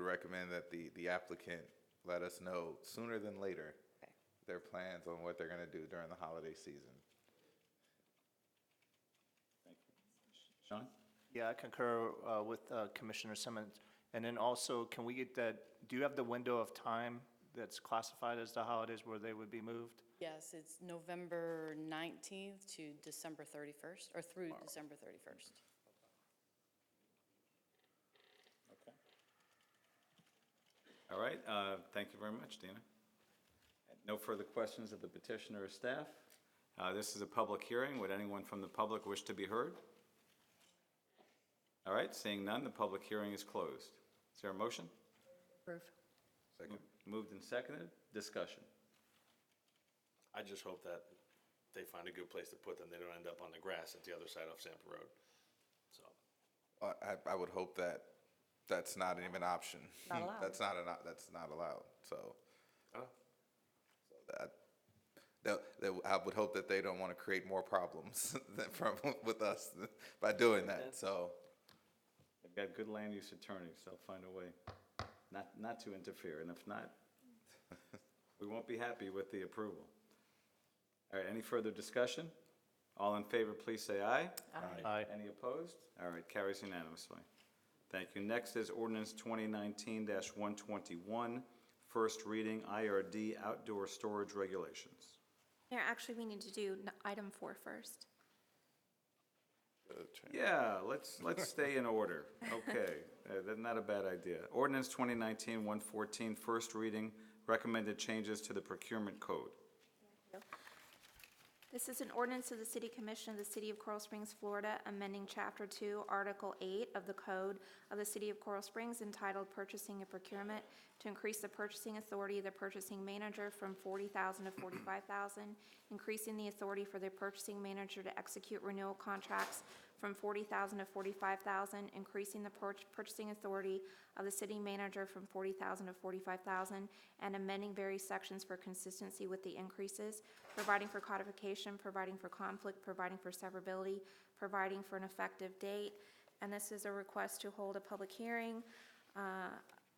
recommend that the applicant let us know sooner than later Okay. their plans on what they're going to do during the holiday season. Thank you. Sean? Yeah, I concur with Commissioner Simmons. And then also, can we get that, do you have the window of time that's classified as the holidays where they would be moved? Yes, it's November 19th to December 31st, or through December 31st. Okay. All right, thank you very much, Dina. No further questions of the petitioner or staff. This is a public hearing. Would anyone from the public wish to be heard? All right, seeing none, the public hearing is closed. Is there a motion? Approve. Second. Moved and seconded. Discussion. I just hope that they find a good place to put them. They don't end up on the grass at the other side of Sample Road. So, I would hope that that's not even an option. Not allowed. That's not allowed. So, oh, I would hope that they don't want to create more problems with us by doing that. So, They've got good land use attorneys. They'll find a way not to interfere. And if not, we won't be happy with the approval. All right, any further discussion? All in favor, please say aye. Aye. Any opposed? All right, carries unanimously. Thank you. Next is ordinance 2019-121, first reading, IRD outdoor storage regulations. Mayor, actually, we need to do item 4 first. Yeah, let's stay in order. Okay, that's not a bad idea. Ordinance 2019-114, first reading, recommended changes to the procurement code. This is an ordinance of the City Commission of the City of Coral Springs, Florida, amending Chapter 2, Article 8 of the Code of the City of Coral Springs entitled Purchasing and Procurement to increase the purchasing authority of the purchasing manager from $40,000 to $45,000, increasing the authority for the purchasing manager to execute renewal contracts from $40,000 to $45,000, increasing the purchasing authority of the city manager from $40,000 to $45,000, and amending various sections for consistency with the increases, providing for codification, providing for conflict, providing for severability, providing for an effective date. And this is a request to hold a public hearing,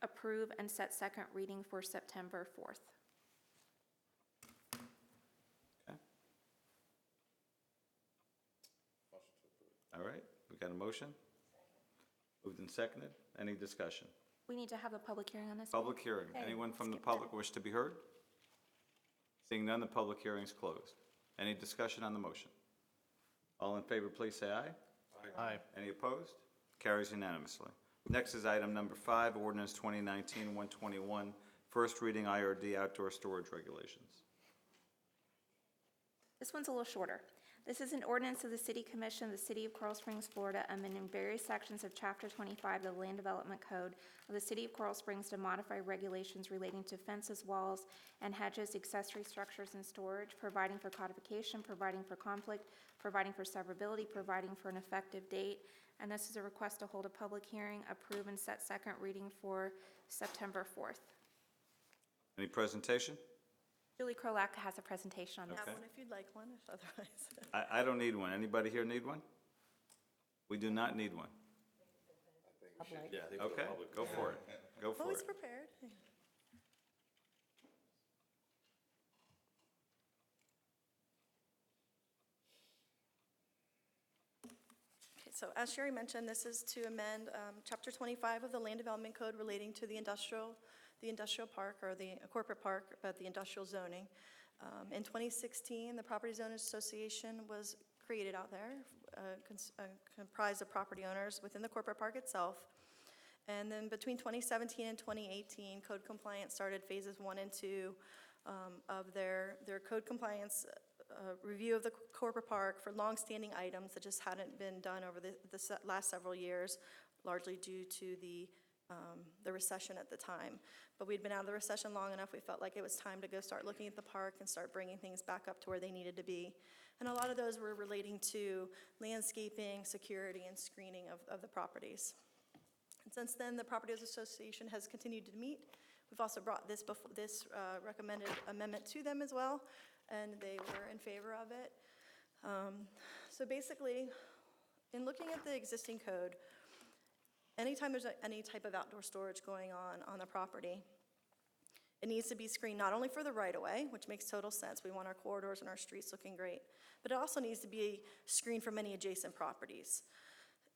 approve, and set second reading for September 4th. Okay. All right, we got a motion? Moved and seconded. Any discussion? We need to have a public hearing on this one? Public hearing. Okay, Anyone from the skip that. public wish to be heard? Seeing none, the public hearing is closed. Any discussion on the motion? All in favor, please say aye. Aye. Any opposed? Carries unanimously. Next is item number 5, ordinance 2019-121, first reading IRD outdoor storage regulations. This one's a little shorter. This is an ordinance of the City Commission of the City of Coral Springs, Florida, amending various sections of Chapter 25 of the Land Development Code of the City of Coral Springs to modify regulations relating to fences, walls, and hedges, accessory structures, and storage, providing for codification, providing for conflict, providing for severability, providing for an effective date. And this is a request to hold a public hearing, approve, and set second reading for September 4th. Any presentation? Julie Krolak has a presentation on this. Have one if you'd like one, if otherwise. I don't need one. Anybody here need one? We do not need one. Yeah, I think for the Okay, public. go for it. Go for Always it. prepared. Okay, so as Sherry mentioned, this is to amend Chapter 25 of the Land Development Code relating to the industrial park, or the corporate park, but the industrial zoning. In 2016, the Property Owners Association was created out there, comprised of property owners within the corporate park itself. And then between 2017 and 2018, code compliance started phases 1 and 2 of their code compliance review of the corporate park for longstanding items that just hadn't been done over the last several years, largely due to the recession at the time. But we'd been out of the recession long enough, we felt like it was time to go start looking at the park and start bringing things back up to where they needed to be. And a lot of those were relating to landscaping, security, and screening of the properties. And since then, the Property Owners Association has continued to meet. We've also brought this recommended amendment to them as well, and they were in favor of it. So basically, in looking at the existing code, anytime there's any type of outdoor storage going on the property, it needs to be screened not only for the right-of-way, which makes total sense, we want our corridors and our streets looking great, but it also needs to be screened from any adjacent properties.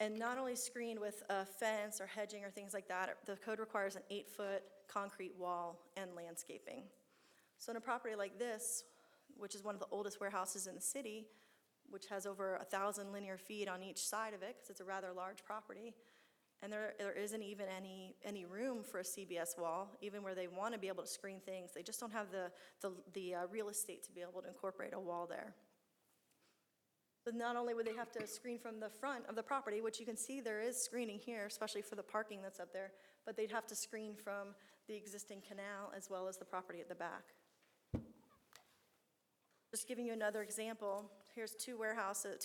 And not only screened with a fence or hedging or things like that, the code requires an 8-foot concrete wall and landscaping. So in a property like this, which is one of the oldest warehouses in the city, which has over 1,000 linear feet on each side of it, because it's a rather large property, and there isn't even any room for a CBS wall, even where they want to be able to screen things. They just don't have the real estate to be able to incorporate a wall there. But not only would they have to screen from the front of the property, which you can see there is screening here, especially for the parking that's up there, but they'd have to screen from the existing canal as well as the property at the back. Just giving you another example, here's two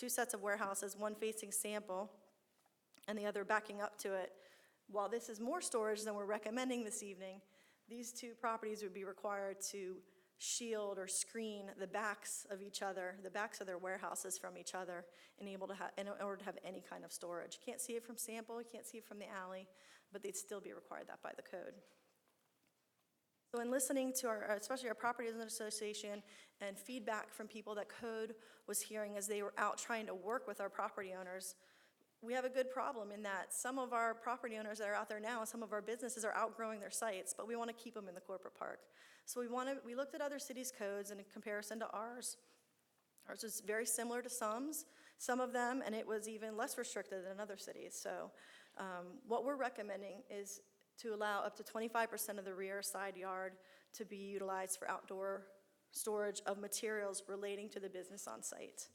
sets of warehouses, one facing Sample and the other backing up to it. While this is more storage than we're recommending this evening, these two properties would be required to shield or screen the backs of each other, the backs of their warehouses from each other, in order to have any kind of storage. You can't see it from Sample, you can't see it from the alley, but they'd still be required that by the code. So in listening to especially our Property Owners Association and feedback from people that code was hearing as they were out trying to work with our property owners, we have a good problem in that some of our property owners that are out there now and some of our businesses are outgrowing their sites, but we want to keep them in the corporate park. So we looked at other cities' codes in comparison to ours. Ours is very similar to some of them, and it was even less restricted than other cities. So what we're recommending is to allow up to 25% of the rear side yard to be utilized for outdoor storage of materials relating to the business on site.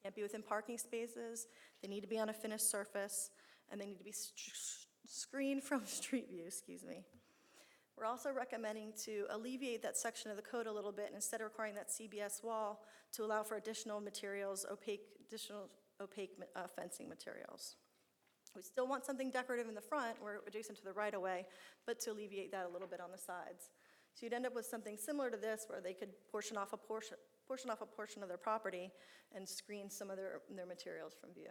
Can't be within parking spaces, they need to be on a finished surface, and they need to be screened from street view, We're also recommending to alleviate that section of the code a little bit, and instead of requiring that CBS wall, to allow for additional materials, additional opaque fencing materials. We still want something decorative in the front, we're adjacent to the right-of-way, but to alleviate that a little bit on the sides. So you'd end up with something similar to this, where they could portion off a portion of their property and screen some of their materials from view.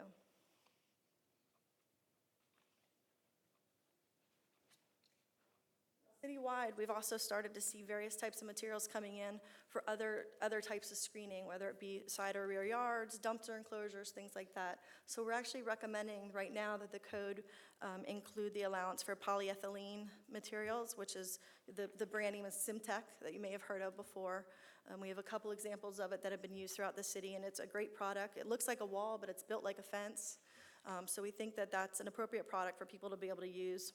Citywide, we've also started to see various types of materials coming in for other types of screening, whether it be side or rear yards, dumpster enclosures, things like that. So we're actually recommending right now that the code include the allowance for polyethylene materials, which is the brand name is Simtech that you may have heard of before. We have a couple examples of it that have been used throughout the city, and it's a great product. It looks like a wall, but it's built like a fence. So we think that that's an appropriate product for people to be able to use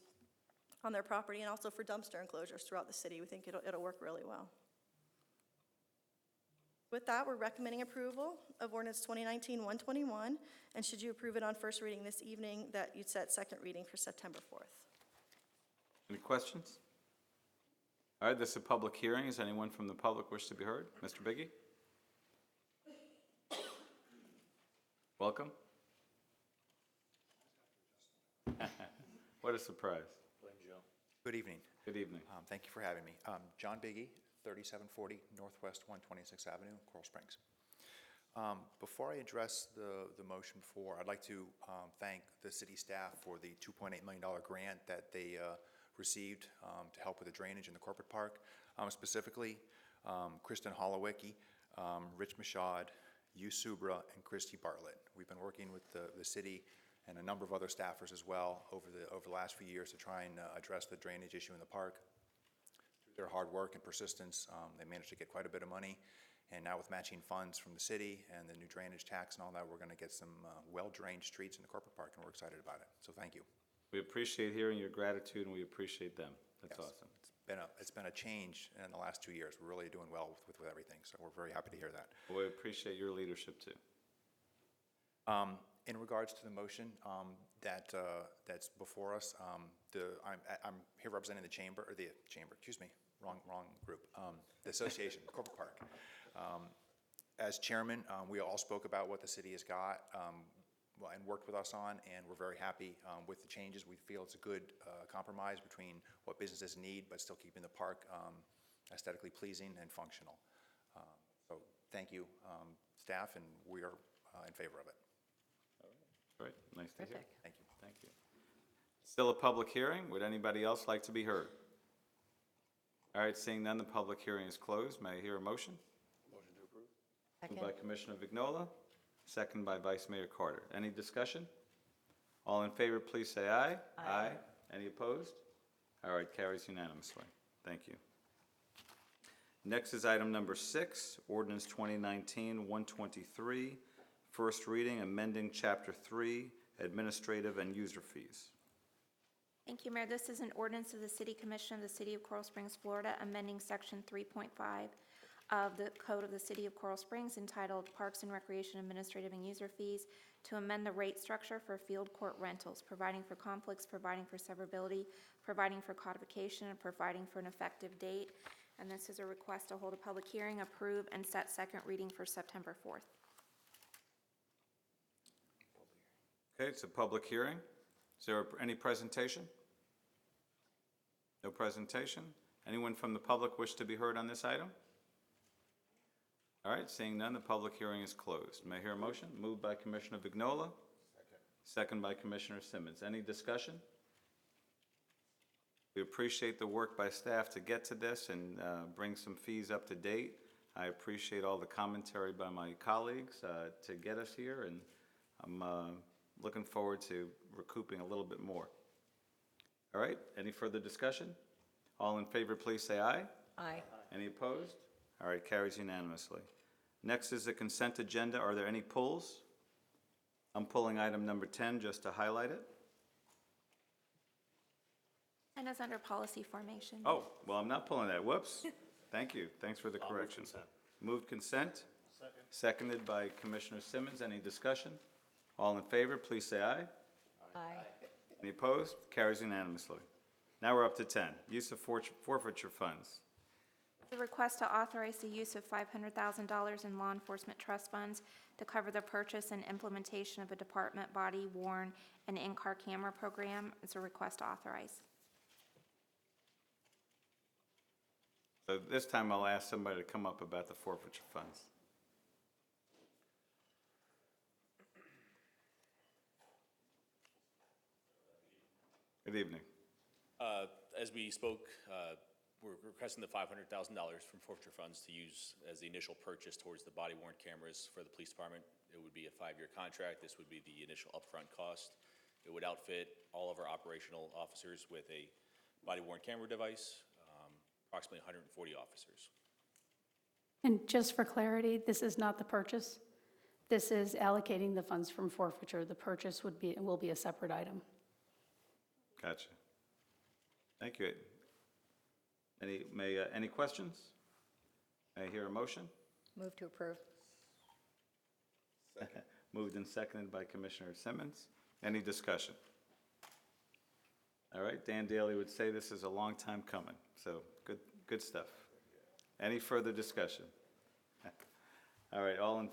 on their property and also for dumpster enclosures throughout the city. We think it'll work really well. With that, we're recommending approval of ordinance 2019-121, and should you approve it on first reading this evening, that you'd set second reading for September 4th. Any questions? All right, this is a public hearing. Does anyone from the public wish to be heard? Mr. Biggie? Welcome. What a surprise. Good evening. Good evening. Thank you for having me. John Biggie, 3740 Northwest 126th Avenue, Coral Springs. Before I address the motion before, I'd like to thank the city staff for the $2.8 million grant that they received to help with the drainage in the corporate park. Specifically, Kristen Holowicki, Rich Mashad, Hugh Subra, and Christy Bartlett. We've been working with the city and a number of other staffers as well over the last few years to try and address the drainage issue in the park. Through their hard work and persistence, they managed to get quite a bit of money, and now with matching funds from the city and the new drainage tax and all that, we're going to get some well-drained streets in the corporate park, and we're excited about it. So thank you. We appreciate hearing your gratitude, and we appreciate them. That's Yes. awesome. It's been a change in the last 2 years. We're really doing well with everything, so we're very happy to hear that. We appreciate your leadership, too. In regards to the motion that's before us, I'm here representing the chamber, excuse me, wrong group, the association, Corporate Park. As chairman, we all spoke about what the city has got and worked with us on, and we're very happy with the changes. We feel it's a good compromise between what businesses need, but still keeping the park aesthetically pleasing and functional. So thank you, staff, and we are in favor of it. All right, nice to hear. Terrific. Thank you. Thank you. Still a public hearing. Would anybody else like to be heard? All right, seeing none, the public hearing is closed. May I hear a motion? Motion to approve. Moved by Commissioner Vignola, second by Vice Mayor Carter. Any discussion? All in favor, please say aye. Aye. Any opposed? All right, carries unanimously. Thank you. Next is item number 6, ordinance 2019-123, first reading, amending Chapter 3, administrative and user fees. Thank you, Mayor. This is an ordinance of the City Commission of the City of Coral Springs, Florida, amending Section 3.5 of the Code of the City of Coral Springs entitled Parks and Recreation Administrative and User Fees to amend the rate structure for field court rentals, providing for conflicts, providing for severability, providing for codification, and providing for an effective date. And this is a request to hold a public hearing, approve, and set second reading for September 4th. Okay, it's a public hearing. Is there any presentation? No presentation? Anyone from the public wish to be heard on this item? All right, seeing none, the public hearing is closed. May I hear a motion? Moved by Commissioner Vignola. Second by Commissioner Simmons. Any discussion? We appreciate the work by staff to get to this and bring some fees up to date. I appreciate all the commentary by my colleagues to get us here, and I'm looking forward to recouping a little bit more. All right, any further discussion? All in favor, please say aye. Aye. Any opposed? All right, carries unanimously. Next is the consent agenda. Are there any pulls? I'm pulling item number 10 just to highlight it. And it's under policy formation. Oh, well, I'm not pulling that. Whoops. Thank you. Thanks for the correction. Moved consent. Seconded by Commissioner Simmons. Any discussion? All in favor, please say aye. Aye. Any opposed? Carries unanimously. Now we're up to 10, use of forfeiture funds. The request to authorize the use of $500,000 in law enforcement trust funds to cover the purchase and implementation of a department body worn and in-car camera program. It's a request to authorize. So this time I'll ask somebody to come up about the forfeiture funds. Good evening. As we spoke, we're requesting the $500,000 from forfeiture funds to use as the initial purchase towards the body-worn cameras for the police department. It would be a 5-year contract. This would be the initial upfront cost. It would outfit all of our operational officers with a body-worn camera device, approximately 140 officers. And just for clarity, this is not the purchase. This is allocating the funds from forfeiture. The purchase will be a separate item. Gotcha. Thank you. Any questions? May I hear a motion? Move to approve. Moved and seconded by Commissioner Simmons. Any discussion? All right, Dan Daly would say this is a long time coming, so good stuff. Any further discussion? All right, all in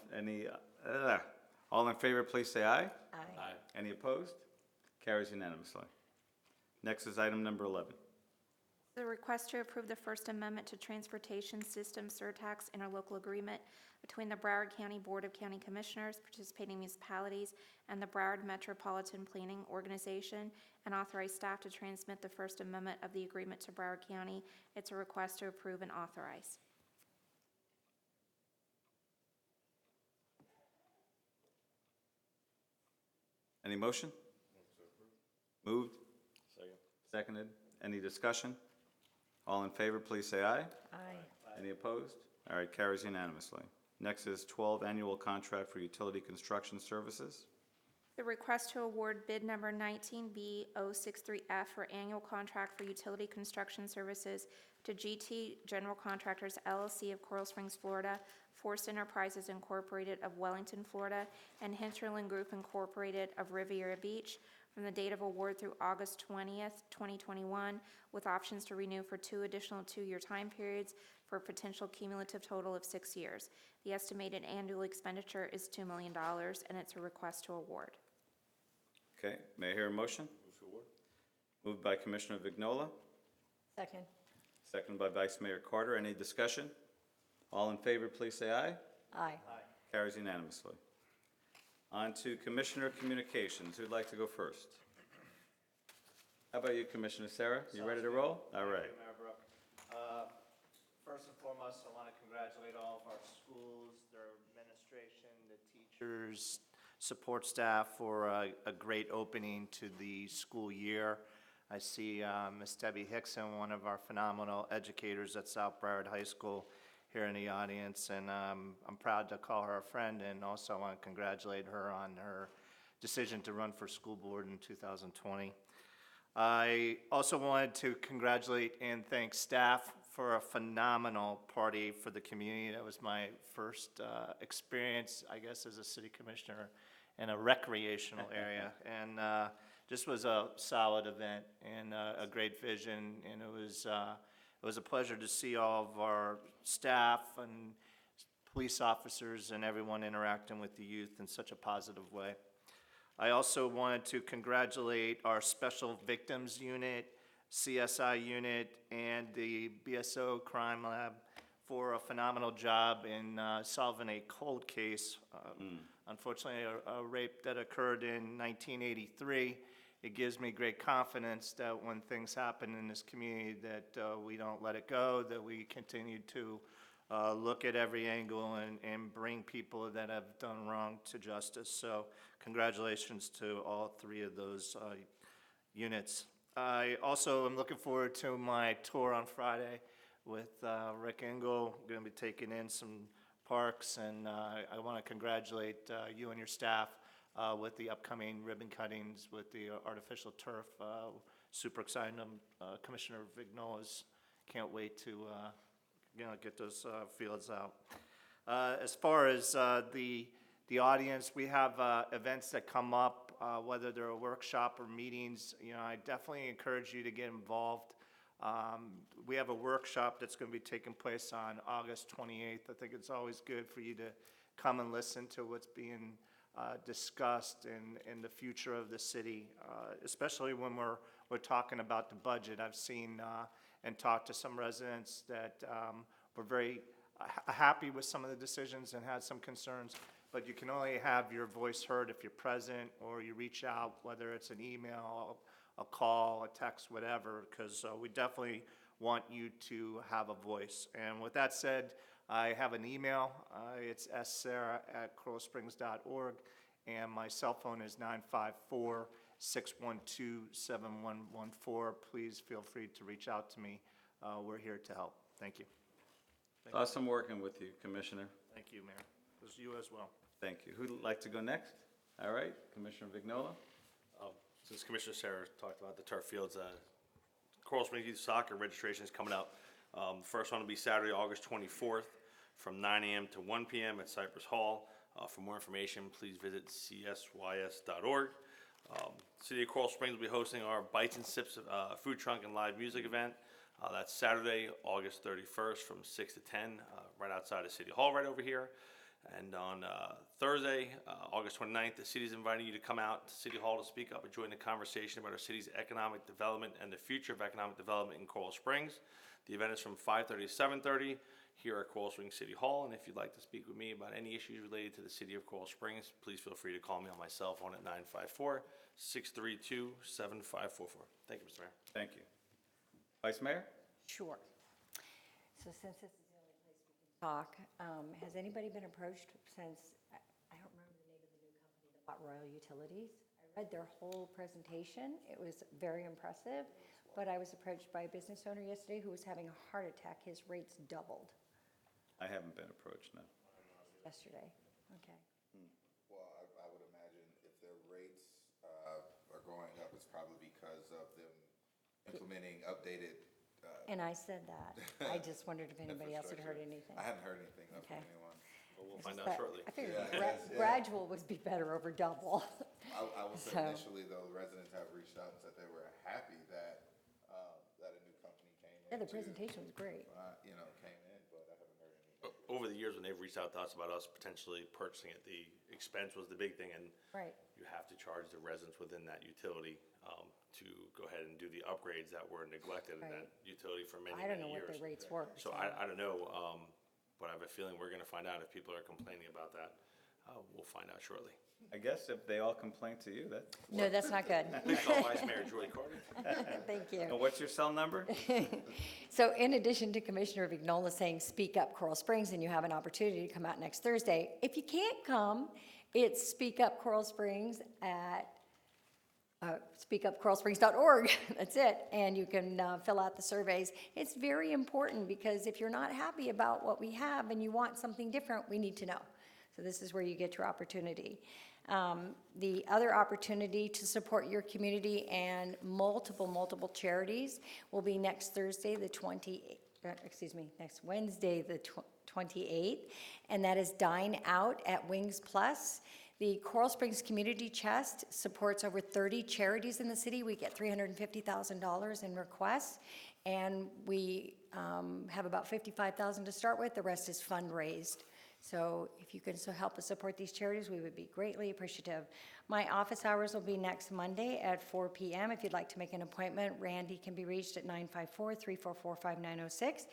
favor, please say aye. Aye. Any opposed? Carries unanimously. Next is item number 11. The request to approve the First Amendment to Transportation System Surtax interlocal agreement between the Broward County Board of County Commissioners, participating municipalities, and the Broward Metropolitan Planning Organization, and authorize staff to transmit the First Amendment of the agreement to Broward County. It's a request to approve and authorize. Any motion? Moved? Seconded. Any discussion? All in favor, please say aye. Aye. Any opposed? All right, carries unanimously. Next is 12 annual contract for utility construction services. The request to award bid number 19B063F for annual contract for utility construction services to GT General Contractors LLC of Coral Springs, Florida, Force Enterprises Incorporated of Wellington, Florida, and Hinterland Group Incorporated of Riviera Beach from the date of award through August 20th, 2021, with options to renew for 2 additional 2-year time periods for a potential cumulative total of 6 years. The estimated annual expenditure is $2 million, and it's a request to award. Okay, may I hear a motion? Moved by Commissioner Vignola, Second. seconded by Vice Mayor Carter. Any discussion? All in favor, please say aye. Aye. Carries unanimously. On to Commissioner Communications. Who'd like to go first? How about you, Commissioner Sarah? You ready to roll? All right. Thank you, Mayor Brook. First and foremost, I want to congratulate all of our schools, their administration, the teachers, support staff for a great opening to the school year. I see Ms. Debbie Hickson, one of our phenomenal educators at South Broward High School, here in the audience, and I'm proud to call her a friend, and also want to congratulate her on her decision to run for school board in 2020. I also wanted to congratulate and thank staff for a phenomenal party for the community. That was my first experience, I guess, as a city commissioner in a recreational area, and just was a solid event and a great vision, and it was a pleasure to see all of our staff and police officers and everyone interacting with the youth in such a positive way. I also wanted to congratulate our Special Victims Unit, CSI Unit, and the BSO Crime Lab for a phenomenal job in solving a cold case. Unfortunately, a rape that occurred in 1983. It gives me great confidence that when things happen in this community that we don't let it go, that we continue to look at every angle and bring people that have done wrong to justice. So congratulations to all 3 of those units. I also am looking forward to my tour on Friday with Rick Engel. Going to be taking in some parks, and I want to congratulate you and your staff with the upcoming ribbon cuttings with the artificial turf. Super excited. Commissioner Vignola's can't wait to get those fields out. As far as the audience, we have events that come up, whether they're a workshop or meetings. I definitely encourage you to get involved. We have a workshop that's going to be taking place on August 28th. I think it's always good for you to come and listen to what's being discussed in the future of the city, especially when we're talking about the budget. I've seen and talked to some residents that were very happy with some of the decisions and had some concerns, but you can only have your voice heard if you're present or you reach out, whether it's an email, a call, a text, whatever, because we definitely want you to have a voice. And with that said, I have an email. It's ssarah@coralsprings.org, and my cell phone is 954-612-7114. Please feel free to reach out to me. We're here to help. Thank you. Awesome working with you, Commissioner. Thank you, Mayor. It was you as well. Thank you. Who'd like to go next? All right, Commissioner Vignola. Since Commissioner Sarah talked about the turf fields, Coral Springs Youth Soccer registration is coming up. First one will be Saturday, August 24th, from 9 a.m. to 1 p.m. at Cypress Hall. For more information, please visit csys.org. City of Coral Springs will be hosting our Bites and Sips food truck and live music event. That's Saturday, August 31st, from 6 to 10, right outside of City Hall, right over here. And on Thursday, August 29th, the city is inviting you to come out to City Hall to speak up and join the conversation about our city's economic development and the future of economic development in Coral Springs. The event is from 5:30 to 7:30 here at Coral Springs City Hall. And if you'd like to speak with me about any issues related to the city of Coral Springs, please feel free to call me on my cell phone at 954-632-7544. Thank you, Mr. Mayor. Thank you. Vice Mayor? Sure. So since this is the only place we can talk, has anybody been approached since, I don't remember the name of the new company that bought Royal Utilities? I read their whole presentation. It was very impressive, but I was approached by a business owner yesterday who was having a heart attack. His rates doubled I haven't been approached, no. yesterday. Okay. Well, I would imagine if their rates are going up, it's probably because of them implementing updated. And I said that. I just wondered if anybody else had heard anything. I haven't heard anything from Okay. anyone. But we'll It's find just out that shortly. I figured Yeah, gradual would be better over double. I will say So- initially, though, the residents have reached out and said they were happy that that a new company came in. Yeah, the to, presentation was great. came in, but I haven't heard anything. Over the years, when they've reached out to us about us potentially purchasing it, the expense was the big thing, and Right. you have to charge the residents within that utility to go ahead and do the upgrades that were neglected in that Right. utility for many, I don't many know years. what the rates were. So I don't know, but I have a feeling we're gonna find out if people are complaining about that. We'll find out shortly. I guess if they all complain to you, that's. No, that's not good. Please call Vice Mayor Julie Carter. Thank you. And what's your cell number? So in addition to Commissioner Vignola saying, speak up Coral Springs, and you have an opportunity to come out next Thursday, if you can't come, it's Speak Up Coral Springs at speakupcoralsprings.org. That's it. And you can fill out the surveys. It's very important because if you're not happy about what we have and you want something different, we need to know. So this is where you get your opportunity. The other opportunity to support your community and multiple charities will be next Thursday, next Wednesday, the 28th, and that is Dine Out at Wings Plus. The Coral Springs Community Chest supports over 30 charities in the city. We get $350,000 in requests, and we have about $55,000 to start with. The rest is fundraised. So if you can help us support these charities, we would be greatly appreciative. My office hours will be next Monday at 4 p.m. If you'd like to make an appointment, Randy can be reached at 954-344-5906.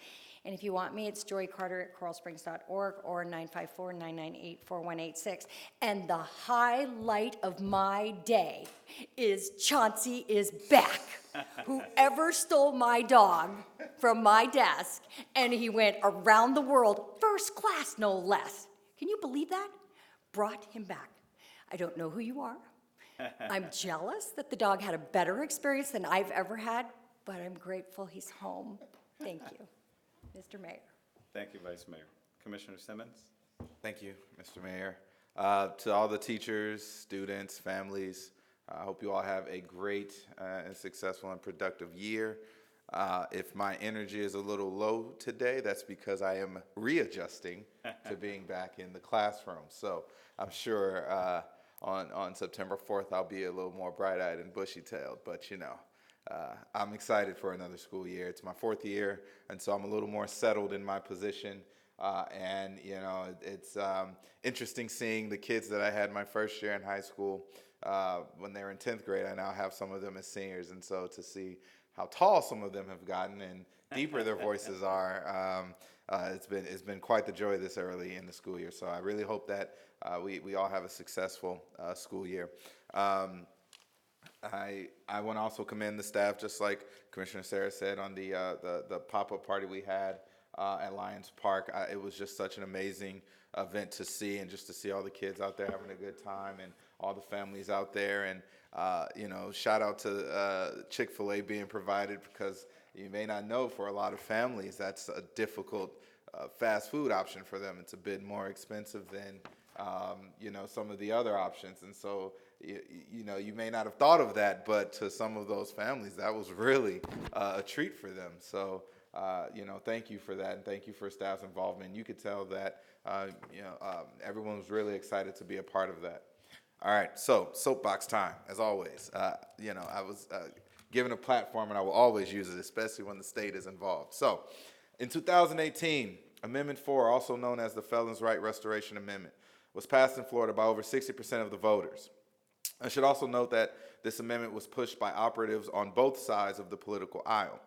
And if you want me, it's Joy Carter at coralsprings.org or 954-998-4186. And the highlight of my day is Chauncey is back. Whoever stole my dog from my desk, and he went around the world, first class no less. Can you believe that? Brought him back. I don't know who you are. I'm jealous that the dog had a better experience than I've ever had, but I'm grateful he's home. Thank you, Mr. Mayor. Thank you, Vice Mayor. Commissioner Simmons? Thank you, Mr. Mayor. To all the teachers, students, families, I hope you all have a great and successful and productive year. If my energy is a little low today, that's because I am readjusting to being back in the classroom. So I'm sure on September 4th, I'll be a little more bright-eyed and bushy-tailed, but I'm excited for another school year. It's my 4th year, and so I'm a little more settled in my position. It's interesting seeing the kids that I had my first year in high school when they were in 10th grade. I now have some of them as seniors, and so to see how tall some of them have gotten and deeper their voices are, it's been quite the joy this early in the school year. So I really hope that we all have a successful school year. I want to also commend the staff, just like Commissioner Sarah said, on the pop-up party we had at Lions Park. It was just such an amazing event to see, and just to see all the kids out there having a good time and all the families out there. And shout out to Chick-fil-A being provided, because you may not know, for a lot of families that's a difficult a fast food option for them. It's a bit more expensive than, some of the other options. And so, you may not have thought of that, but to some of those families, that was really a treat for them. So, thank you for that, and thank you for staff's involvement. You could tell that, everyone was really excited to be a part of that. All right, so soapbox time, as always. I was given a platform, and I will always use it, especially when the state is involved. So, in 2018, Amendment 4, also known as the Felons' Right Restoration Amendment, was passed in Florida by over 60% of the voters. I should also note that this amendment was pushed by operatives on both sides of the political aisle.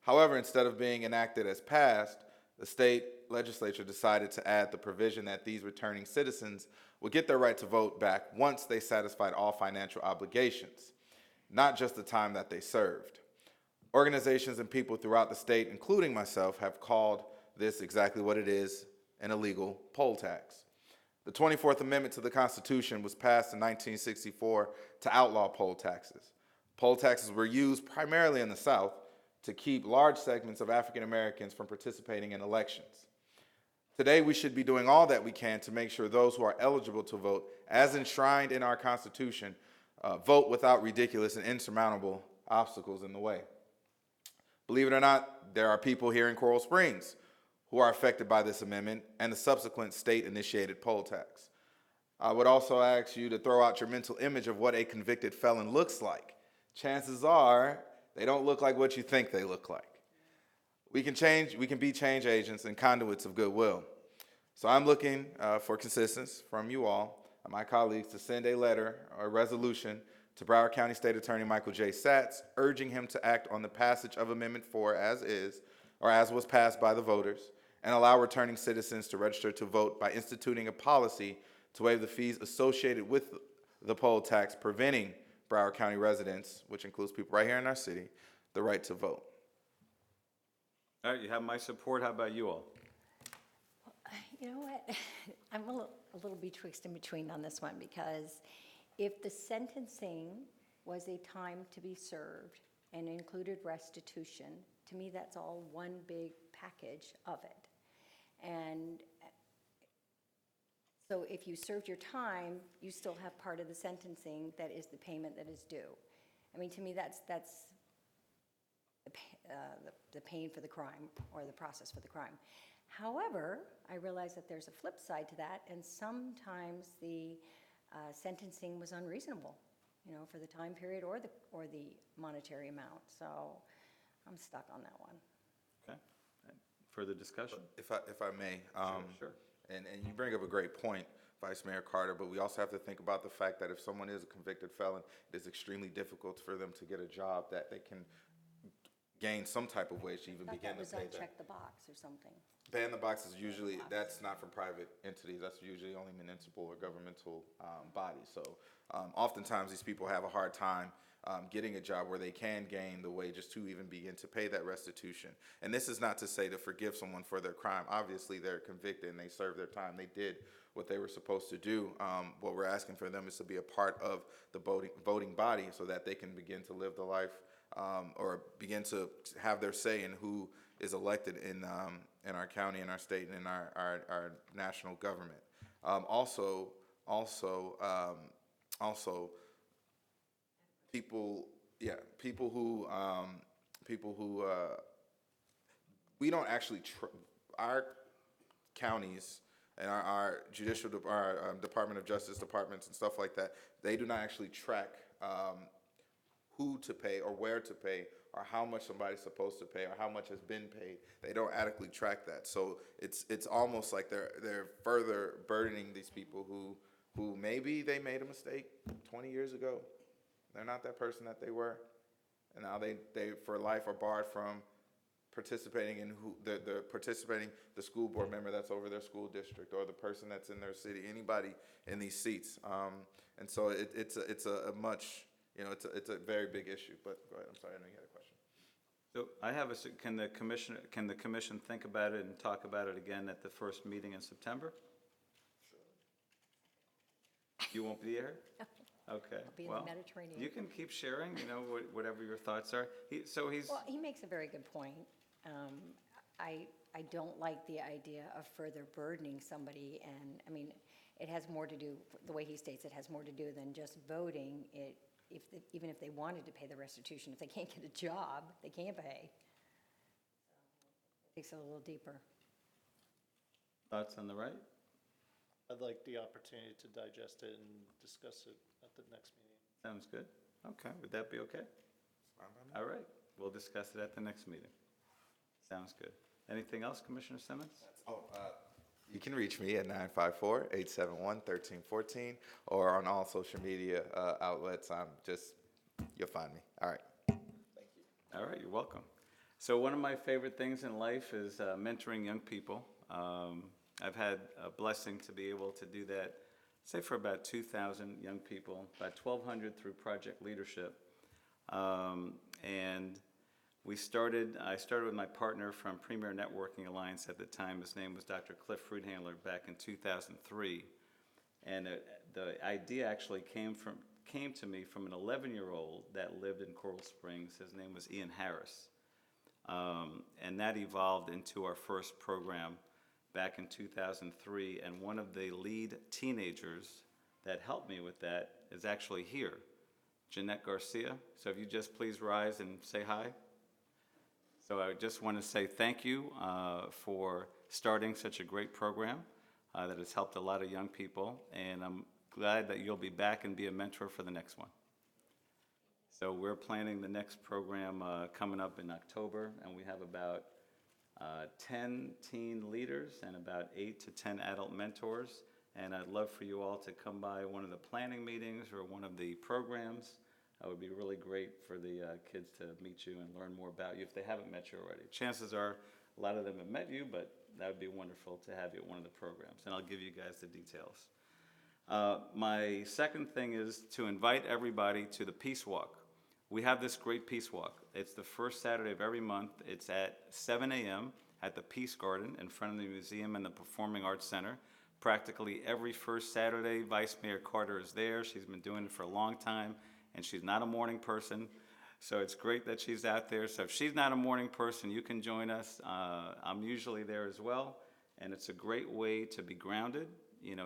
However, instead of being enacted as passed, the state legislature decided to add the provision that these returning citizens would get their right to vote back once they satisfied all financial obligations, not just the time that they served. Organizations and people throughout the state, including myself, have called this exactly what it is, an illegal poll tax. The 24th Amendment to the Constitution was passed in 1964 to outlaw poll taxes. Poll taxes were used primarily in the South to keep large segments of African Americans from participating in elections. Today, we should be doing all that we can to make sure those who are eligible to vote, as enshrined in our Constitution, vote without ridiculous and insurmountable obstacles in the way. Believe it or not, there are people here in Coral Springs who are affected by this amendment and the subsequent state-initiated poll tax. I would also ask you to throw out your mental image of what a convicted felon looks like. Chances are they don't look like what you think they look like. We can be change agents and conduits of goodwill. So I'm looking for consistency from you all and my colleagues to send a letter or a resolution to Broward County State Attorney Michael J. Satz, urging him to act on the passage of Amendment 4 as is, or as was passed by the voters, and allow returning citizens to register to vote by instituting a policy to waive the fees associated with the poll tax, preventing Broward County residents, which includes people right here in our city, the right to vote. All right, you have my support. How about you all? You know what? I'm a little betwixt and between on this one, because if the sentencing was a time to be served and included restitution, to me that's all one big package of it. And so if you served your time, you still have part of the sentencing that is the payment that is due. I mean, to me, that's the pain for the crime, or the process for the crime. However, I realize that there's a flip side to that, and sometimes the sentencing was unreasonable, for the time period or the monetary amount. So I'm stuck on that one. Okay. Further discussion? If I may, Sure. And you bring up a great point, Vice Mayor Carter, but we also have to think about the fact that if someone is a convicted felon, it is extremely difficult for them to get a job that they can gain some type of wage to even begin to pay that. Check the box or something. Ban the box is usually, that's not from private entities, that's usually only municipal or governmental bodies. So oftentimes these people have a hard time getting a job where they can gain the wages to even begin to pay that restitution. And this is not to say to forgive someone for their crime. Obviously they're convicted and they served their time. They did what they were supposed to do. What we're asking for them is to be a part of the voting body so that they can begin to live the life or begin to have their say in who is elected in our county, in our state, and in our national government. Also, people who we don't actually our counties and our judicial Department of Justice departments and stuff like that, they do not actually track who to pay or where to pay or how much somebody's supposed to pay or how much has been paid. They don't adequately track that. So it's almost like they're further burdening these people who maybe they made a mistake 20 years ago. They're not that person that they were. And now they for life are barred from participating in the school board member that's over their school district or the person that's in their city, anybody in these seats. And so it's a much, it's a very big issue. But go ahead, I'm sorry, I know you had a question. So I have can the commission think about it and talk about it again at the first meeting in September? Sure. You won't be here? Okay. I'll be in well, the Mediterranean. You can keep sharing, whatever your thoughts are. He Well, he makes a very good point. I I don't like the idea of further burdening somebody, and, I mean, it has more to do, the way he states, it has more to do than just voting. Even if they wanted to pay the restitution, if they can't get a job, they can't pay. It takes it a little deeper. Thoughts on the right? I'd like the opportunity to digest it and discuss it at the next meeting. Sounds good. Okay, would that be okay? All right, we'll discuss it at the next meeting. Sounds good. Anything else, Commissioner Simmons? You can reach me at 954-871-1314 or on all social media outlets. You'll find me. All right. All right, you're welcome. So one of my favorite things in life is mentoring young people. I've had a blessing to be able to do that, say for about 2,000 young people, about 1,200 through Project Leadership. And I started with my partner from Premier Networking Alliance at the time. His name was Dr. Cliff Friedhandler back in 2003. And the idea actually came to me from an 11-year-old that lived in Coral Springs. His name was Ian Harris. And that evolved into our first program back in 2003. And one of the lead teenagers that helped me with that is actually here, Jeanette Garcia. So if you just please rise and say hi. So I just want to say thank you for starting such a great program that has helped a lot of young people, and I'm glad that you'll be back and be a mentor for the next one. So we're planning the next program coming up in October, and we have about 10 teen leaders and about 8 to 10 adult mentors, and I'd love for you all to come by one of the planning meetings or one of the programs. It would be really great for the kids to meet you and learn more about you if they haven't met you already. Chances are a lot of them have met you, but that would be wonderful to have you at one of the programs, and I'll give you guys the details. My second thing is to invite everybody to the Peace Walk. We have this great Peace Walk. It's the first Saturday of every month. It's at 7 a.m. at the Peace Garden in front of the museum and the Performing Arts Center. Practically every first Saturday, Vice Mayor Carter is there. She's been doing it for a long time, and she's not a morning person, so it's great that she's out there. So if she's not a morning person, you can join us. I'm usually there as well, and it's a great way to be grounded,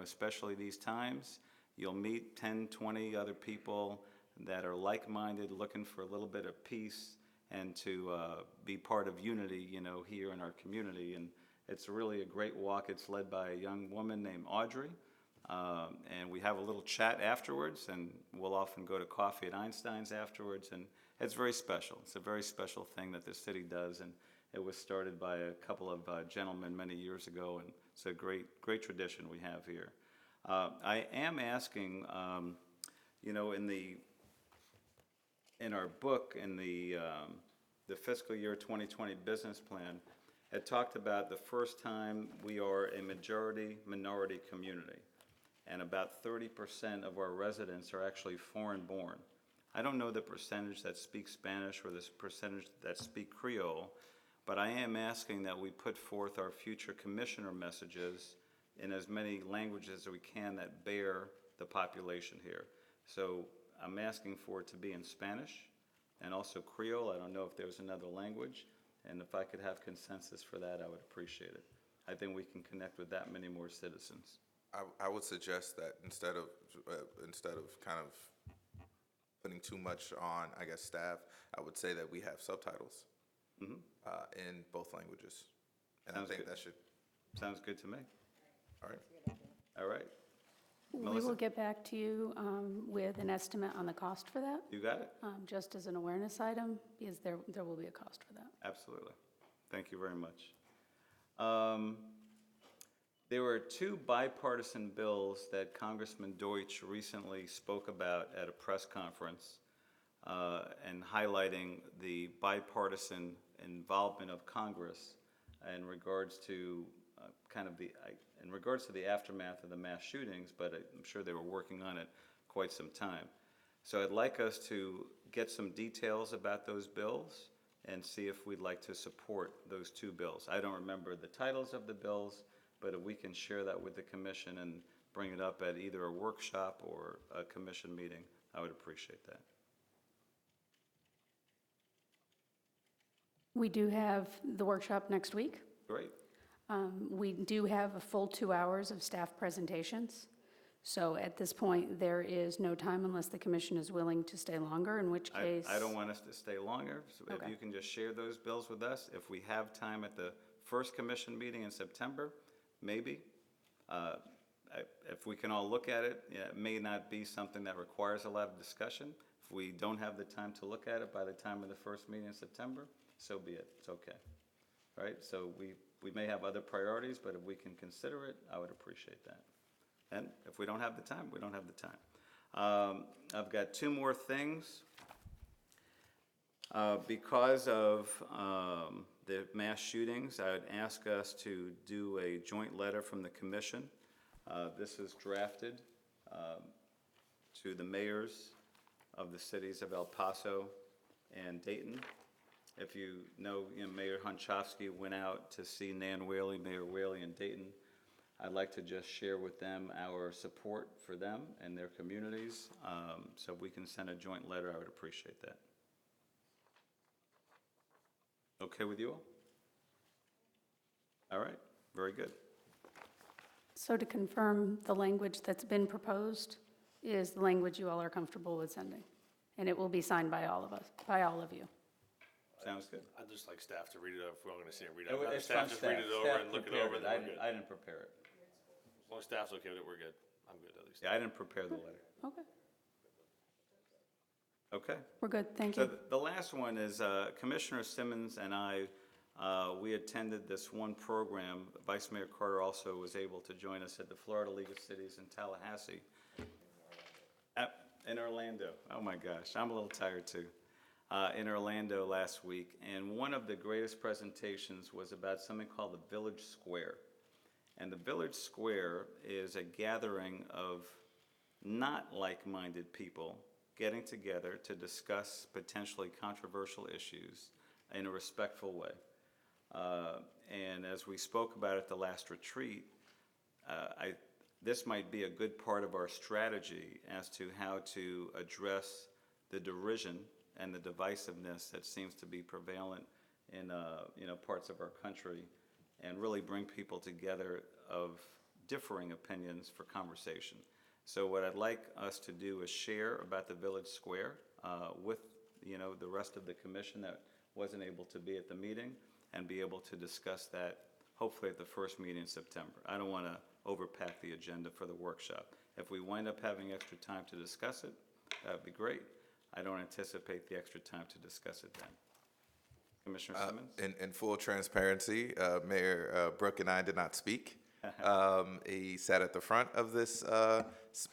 especially these times. You'll meet 10, 20 other people that are like-minded, looking for a little bit of peace and to be part of unity, here in our community. And it's really a great walk. It's led by a young woman named Audrey. And we have a little chat afterwards, and we'll often go to coffee at Einstein's afterwards, and it's very special. It's a very special thing that the city does, and it was started by a couple of gentlemen many years ago, and it's a great tradition we have here. I am asking, in our book, in the fiscal year 2020 business plan, it talked about the first time we are a majority-minority community. And about 30% of our residents are actually foreign-born. I don't know the percentage that speak Spanish or the percentage that speak Creole, but I am asking that we put forth our future commissioner messages in as many languages as we can that bear the population here. So I'm asking for it to be in Spanish and also Creole. I don't know if there's another language, and if I could have consensus for that, I would appreciate it. I think we can connect with that many more citizens. I would suggest that instead of kind of putting too much on, I guess, staff, I would say that we have subtitles in both languages. And I think that should... Sounds good to me. All right. All right. We Melissa? will get back to you with an estimate on the cost for that, You got it? just as an awareness item, because there will be a cost for that. Absolutely. Thank you very much. There were two bipartisan bills that Congressman Deutsch recently spoke about at a press conference and highlighting the bipartisan involvement of Congress in regards to the aftermath of the mass shootings, but I'm sure they were working on it quite some time. So I'd like us to get some details about those bills and see if we'd like to support those two bills. I don't remember the titles of the bills, but if we can share that with the commission and bring it up at either a workshop or a commission meeting, I would appreciate that. We do have the workshop next week. Great. We do have a full 2 hours of staff presentations. So at this point, there is no time unless the commission is willing to stay longer, in which case. I don't want us to stay longer, so if Okay. you can just share those bills with us. If we have time at the first commission meeting in September, maybe. If we can all look at it, yeah, it may not be something that requires a lot of discussion. If we don't have the time to look at it by the time of the first meeting in September, so be it, it's okay. All right, so we may have other priorities, but if we can consider it, I would appreciate that. And if we don't have the time, we don't have the time. I've got 2 more things. Because of the mass shootings, I would ask us to do a joint letter from the commission. This is drafted to the mayors of the cities of El Paso and Dayton. If you know, Mayor Hunchofsky went out to see Nan Whaley, Mayor Whaley in Dayton. I'd like to just share with them our support for them and their communities. So if we can send a joint letter, I would appreciate that. Okay with you all? All right, very good. So to confirm, the language that's been proposed is the language you all are comfortable with sending. And it will be signed by all of us, by all of you. Sounds good. I'd just like staff to read it over, if we're all gonna sit and read It it. wa- Have it's Staff from just read it over Staff and look it prepared over, it. then we're good. I didn't prepare it. As long as staff's okay with it, we're good. I'm good, at least. Yeah, I didn't prepare the letter. Okay, Okay. we're good, thank So you. the last one is Commissioner Simmons and I, we attended this one program. Vice Mayor Carter also was able to join us at the Florida League of Cities in Tallahassee. In Orlando. Oh my gosh, I'm a little tired too. In Orlando last week. And one of the greatest presentations was about something called the Village Square. And the Village Square is a gathering of not like-minded people getting together to discuss potentially controversial issues in a respectful way. And as we spoke about at the last retreat, this might be a good part of our strategy as to how to address the derision and the divisiveness that seems to be prevalent in parts of our country, and really bring people together of differing opinions for conversation. So what I'd like us to do is share about the Village Square with the rest of the commission that wasn't able to be at the meeting, and be able to discuss that hopefully at the first meeting in September. I don't want to overpack the agenda for the workshop. If we wind up having extra time to discuss it, that would be great. I don't anticipate the extra time to discuss it then. Commissioner Simmons? In full transparency, Mayor Brook and I did not speak. He sat at the front of this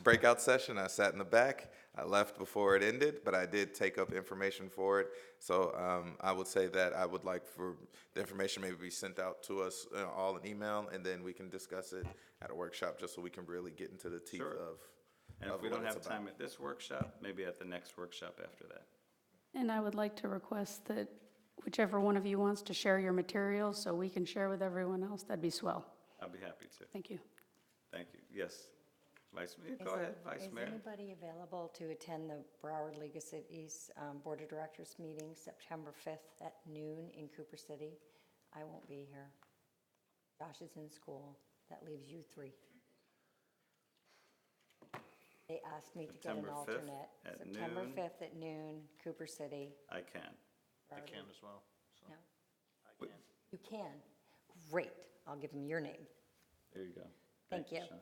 breakout session. I sat in the back. I left before it ended, but I did take up information for it. So I would say that I would like for the information maybe be sent out to us all in email, and then we can discuss it at a workshop, just so we can really get into the teeth Sure. of. And if of we what don't it's have about. time at this workshop, maybe at the next workshop after that. And I would like to request that whichever one of you wants to share your materials so we can share with everyone else, that'd be swell. I'll be happy to. Thank you. Thank you. Yes. Vice Mayor, go ahead, Vice Mayor. Is anybody available to attend the Broward League of Cities Board of Directors meeting September 5th at noon in Cooper City? I won't be here. Josh is in school. That leaves you 3. They asked me to get an September 5th alternate. at September noon. 5th at noon, Cooper City. I can. I can as well, so. No? You can? Great. I'll give him your name. There you go. Thank you. Sean.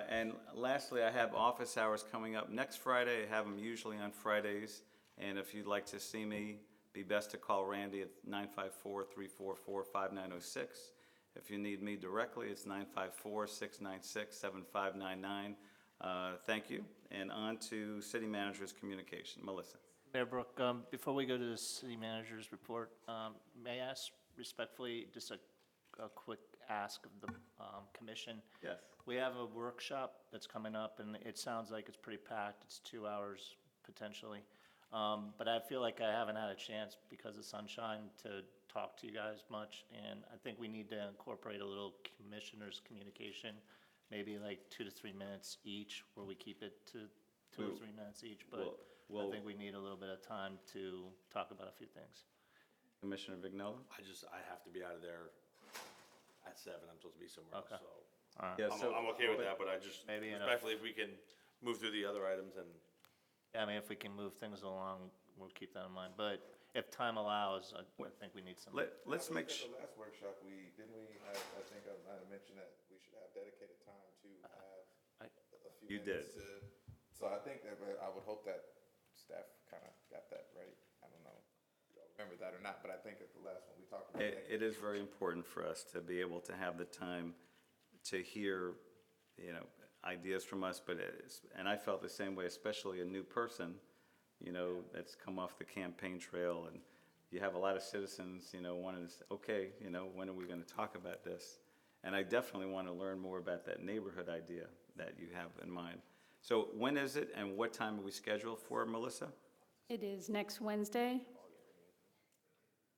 And lastly, I have office hours coming up next Friday. I have them usually on Fridays. And if you'd like to see me, be best to call Randy at 954-344-5906. If you need me directly, it's 954-696-7599. Thank you. And on to City Manager's communication. Melissa. Mayor Brook, before we go to the city manager's report, may I ask respectfully, just a quick ask of the commission? Yes. We have a workshop that's coming up, and it sounds like it's pretty packed. It's 2 hours potentially. But I feel like I haven't had a chance because of sunshine to talk to you guys much, and I think we need to incorporate a little commissioner's communication, maybe like 2 to 3 minutes each, where we keep it to 2 or 3 minutes each, but I think we need a little bit of time to talk about a few things. Commissioner Vignola? I have to be out of there at 7. I'm supposed to be somewhere else, Okay. so. All right. Yeah, so- I'm okay with that, but I just, Maybe in a- respectfully, if we can move through the other items and. Yeah, I mean, if we can move things along, we'll keep that in mind. But if time allows, I think we need some. Let's make sure. At the last workshop, didn't we have, I think I might have mentioned that we should have dedicated time to have a few You did. minutes to. So I think that, I would hope that staff kind of got that right. I don't know if y'all remember that or not, but I think at the last one we talked about that. It is very important for us to be able to have the time to hear, ideas from us, but and I felt the same way, especially a new person, that's come off the campaign trail, and you have a lot of citizens, wanting to say, okay, when are we going to talk about this? And I definitely want to learn more about that neighborhood idea that you have in mind. So when is it, and what time are we scheduled for, Melissa? It is next Wednesday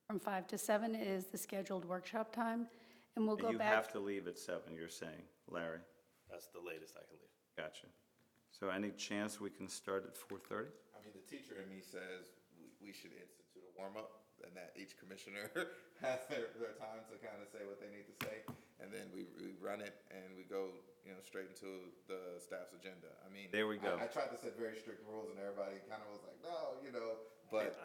from 5 to 7 is the scheduled workshop time, and we'll go You back. have to leave at 7, you're saying, Larry? That's the latest I can leave. Gotcha. So any chance we can start at 4:30? I mean, the teacher in me says we should institute a warm-up, and that each commissioner has their time to kind of say what they need to say, and then we run it, and we go, straight into the staff's agenda. I mean. There we go. I tried to set very strict rules, and everybody kind of was like, no, but.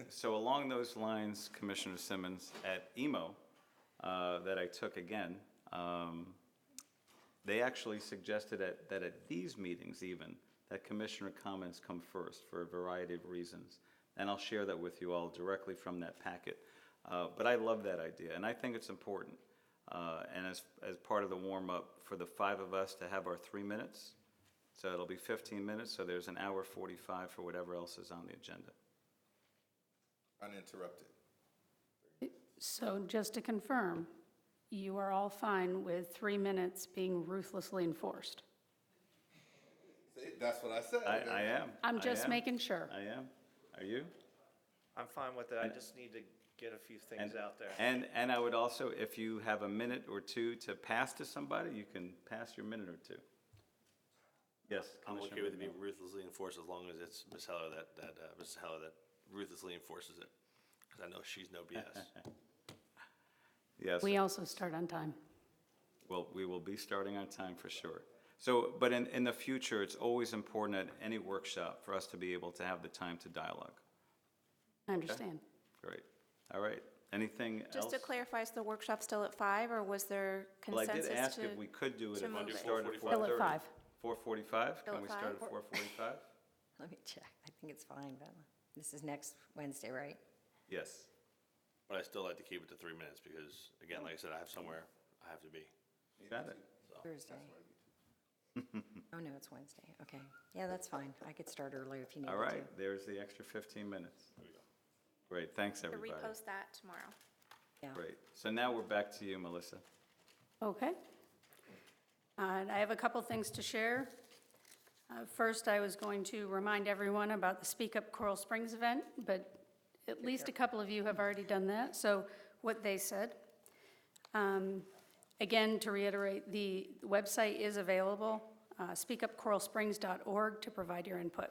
So along those lines, Commissioner Simmons, at emo, that I took again, they actually suggested that at these meetings even, that commissioner comments come first for a variety of reasons. And I'll share that with you all directly from that packet. But I love that idea, and I think it's important. And as part of the warm-up for the 5 of us to have our 3 minutes, so it'll be 15 minutes, so there's an hour 45 for whatever else is on the agenda. Uninterrupted. So just to confirm, you are all fine with 3 minutes being ruthlessly enforced? See, that's what I said. I am. I'm I just am. making sure. I am. Are you? I'm fine with it. I just need to get a few things out there. And I would also, if you have a minute or two to pass to somebody, you can pass your minute or two. Yes, I'm Commissioner okay with it being Vignola. ruthlessly enforced as long as it's Ms. Heller Mrs. Heller that ruthlessly enforces it. Because I know she's no BS. Yes. We also start on time. Well, we will be starting on time for sure. So, but in the future, it's always important at any workshop for us to be able to have the time to dialogue. I understand. Great. All right. Anything else? Just to clarify, is the workshop still at 5, or was there Well, I consensus did to? ask if we could do it to if move we it? started at 4:30. Still at 5. 4:45? Still Can at we start at 5? 4:45? Let me check. I think it's fine, Bella. This is next Wednesday, right? Yes. But I still like to keep it to 3 minutes because, again, like I said, I have somewhere I have to be. You got it. Thursday. Oh, no, it's Wednesday. Okay. Yeah, that's fine. I could start earlier if you needed All to. right, there's the extra 15 minutes. Great, thanks, To everybody. repost that tomorrow. Yeah. Great. So now we're back to you, Melissa. Okay. And I have a couple things to share. First, I was going to remind everyone about the Speak Up Coral Springs event, but at least a couple of you have already done that, so what they said. Again, to reiterate, the website is available, speakupcoralsprings.org, to provide your input.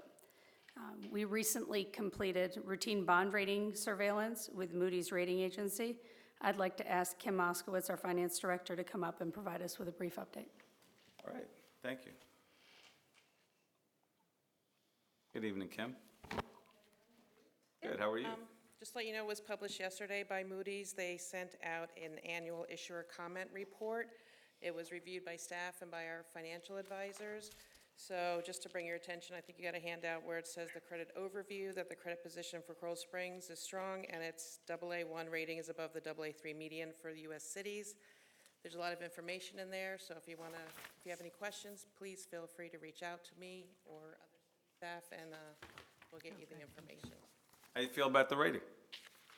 We recently completed routine bond rating surveillance with Moody's Rating Agency. I'd like to ask Kim Moskowitz, our finance director, to come up and provide us with a brief update. All right, thank you. Good evening, Kim. Good, how are you? Just to let you know, it was published yesterday by Moody's. They sent out an annual issuer comment report. It was reviewed by staff and by our financial advisors. So just to bring your attention, I think you got a handout where it says the credit overview, that the credit position for Coral Springs is strong, and its AA1 rating is above the AA3 median for the U.S. cities. There's a lot of information in there, so if you have any questions, please feel free to reach out to me or other staff, and we'll get you the information. How you feel about the rating?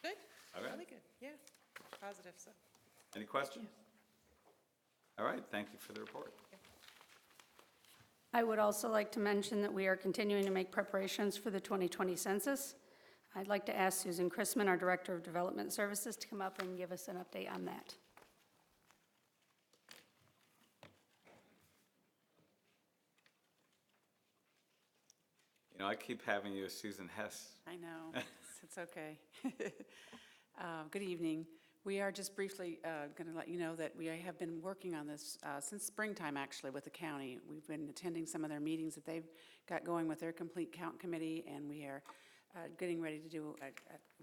Good, All right. really good, yeah, positive, so. Any questions? All right, thank you for the report. I would also like to mention that we are continuing to make preparations for the 2020 census. I'd like to ask Susan Chrisman, our Director of Development Services, to come up and give us an update on that. You know, I keep having you as Susan Hess. I know. it's okay. Good evening. We are just briefly going to let you know that we have been working on this since springtime, actually, with the county. We've been attending some of their meetings that they've got going with their complete count committee, and we are getting ready to do a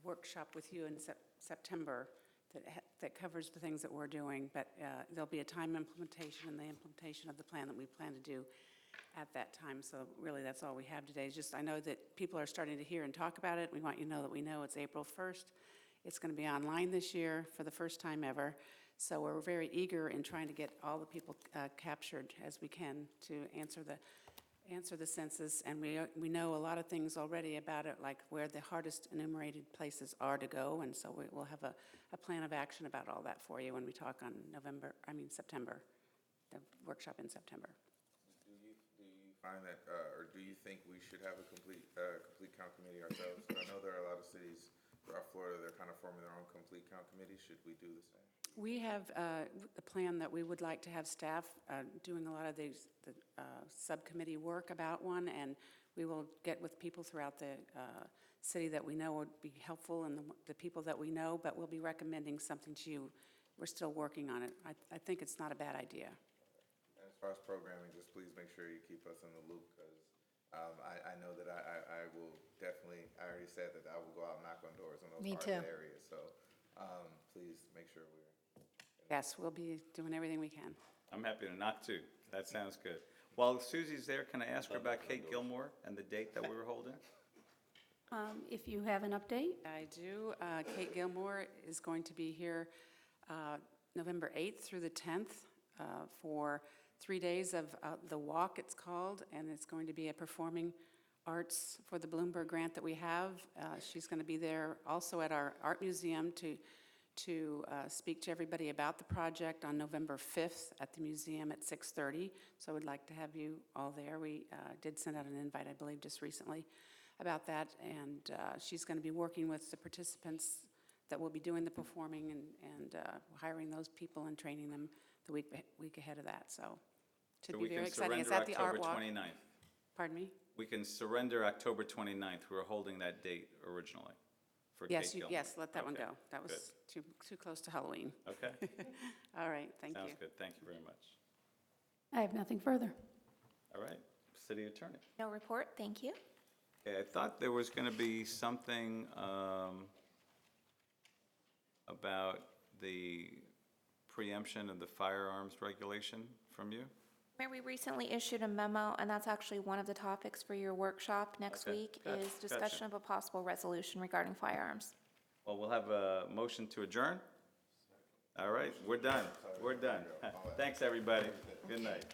workshop with you in September that covers the things that we're doing, but there'll be a time implementation and the implementation of the plan that we plan to do at that time. So really, that's all we have today. It's just, I know that people are starting to hear and talk about it. We want you to know that we know it's April 1st. It's going to be online this year for the first time ever. So we're very eager in trying to get all the people captured as we can to answer the census. And we know a lot of things already about it, like where the hardest enumerated places are to go. And so we'll have a plan of action about all that for you when we talk on September, the workshop in September. Do you find that, or do you think we should have a complete count committee ourselves? I know there are a lot of cities throughout Florida, they're kind of forming their own complete count committee. Should we do the same? We have a plan that we would like to have staff doing a lot of the subcommittee work about one, and we will get with people throughout the city that we know would be helpful and the people that we know, but we'll be recommending something to you. We're still working on it. I think it's not a bad idea. And as far as programming, just please make sure you keep us in the loop, because I know that I will definitely, I already said that I will go out and knock on doors in those Me hard too. areas. So please make sure we're. Yes, we'll be doing everything we can. I'm happy to knock too. That sounds good. While Susie's there, can I ask her about Kate Gilmore and the date that we were holding? If you have an update? I do. Kate Gilmore is going to be here November 8th through the 10th for 3 days of the walk, it's called, and it's going to be a performing arts for the Bloomberg grant that we have. She's going to be there also at our art museum to speak to everybody about the project on November 5th at the museum at 6:30. So I would like to have you all there. We did send out an invite, I believe, just recently about that, and she's going to be working with the participants that will be doing the performing and hiring those people and training them the week ahead of that. So should be very exciting. It's at the Art Walk. October 29th. Pardon me? We can surrender October 29th. We were holding that date originally for Kate Gilmore. Yes, let that one Okay, go. That was too close to Halloween. Okay. All right, thank you. Sounds good. Thank you very much. I have nothing further. All right, City Attorney. No report, thank you. Okay, I thought there was going to be something about the preemption of the firearms regulation from you. Mayor, we recently issued a memo, and that's actually one of the topics for your workshop next Okay, week, gotcha, is gotcha. discussion of a possible resolution regarding firearms. Well, we'll have a motion to adjourn. All right, we're done. We're done. Thanks, everybody. Good night.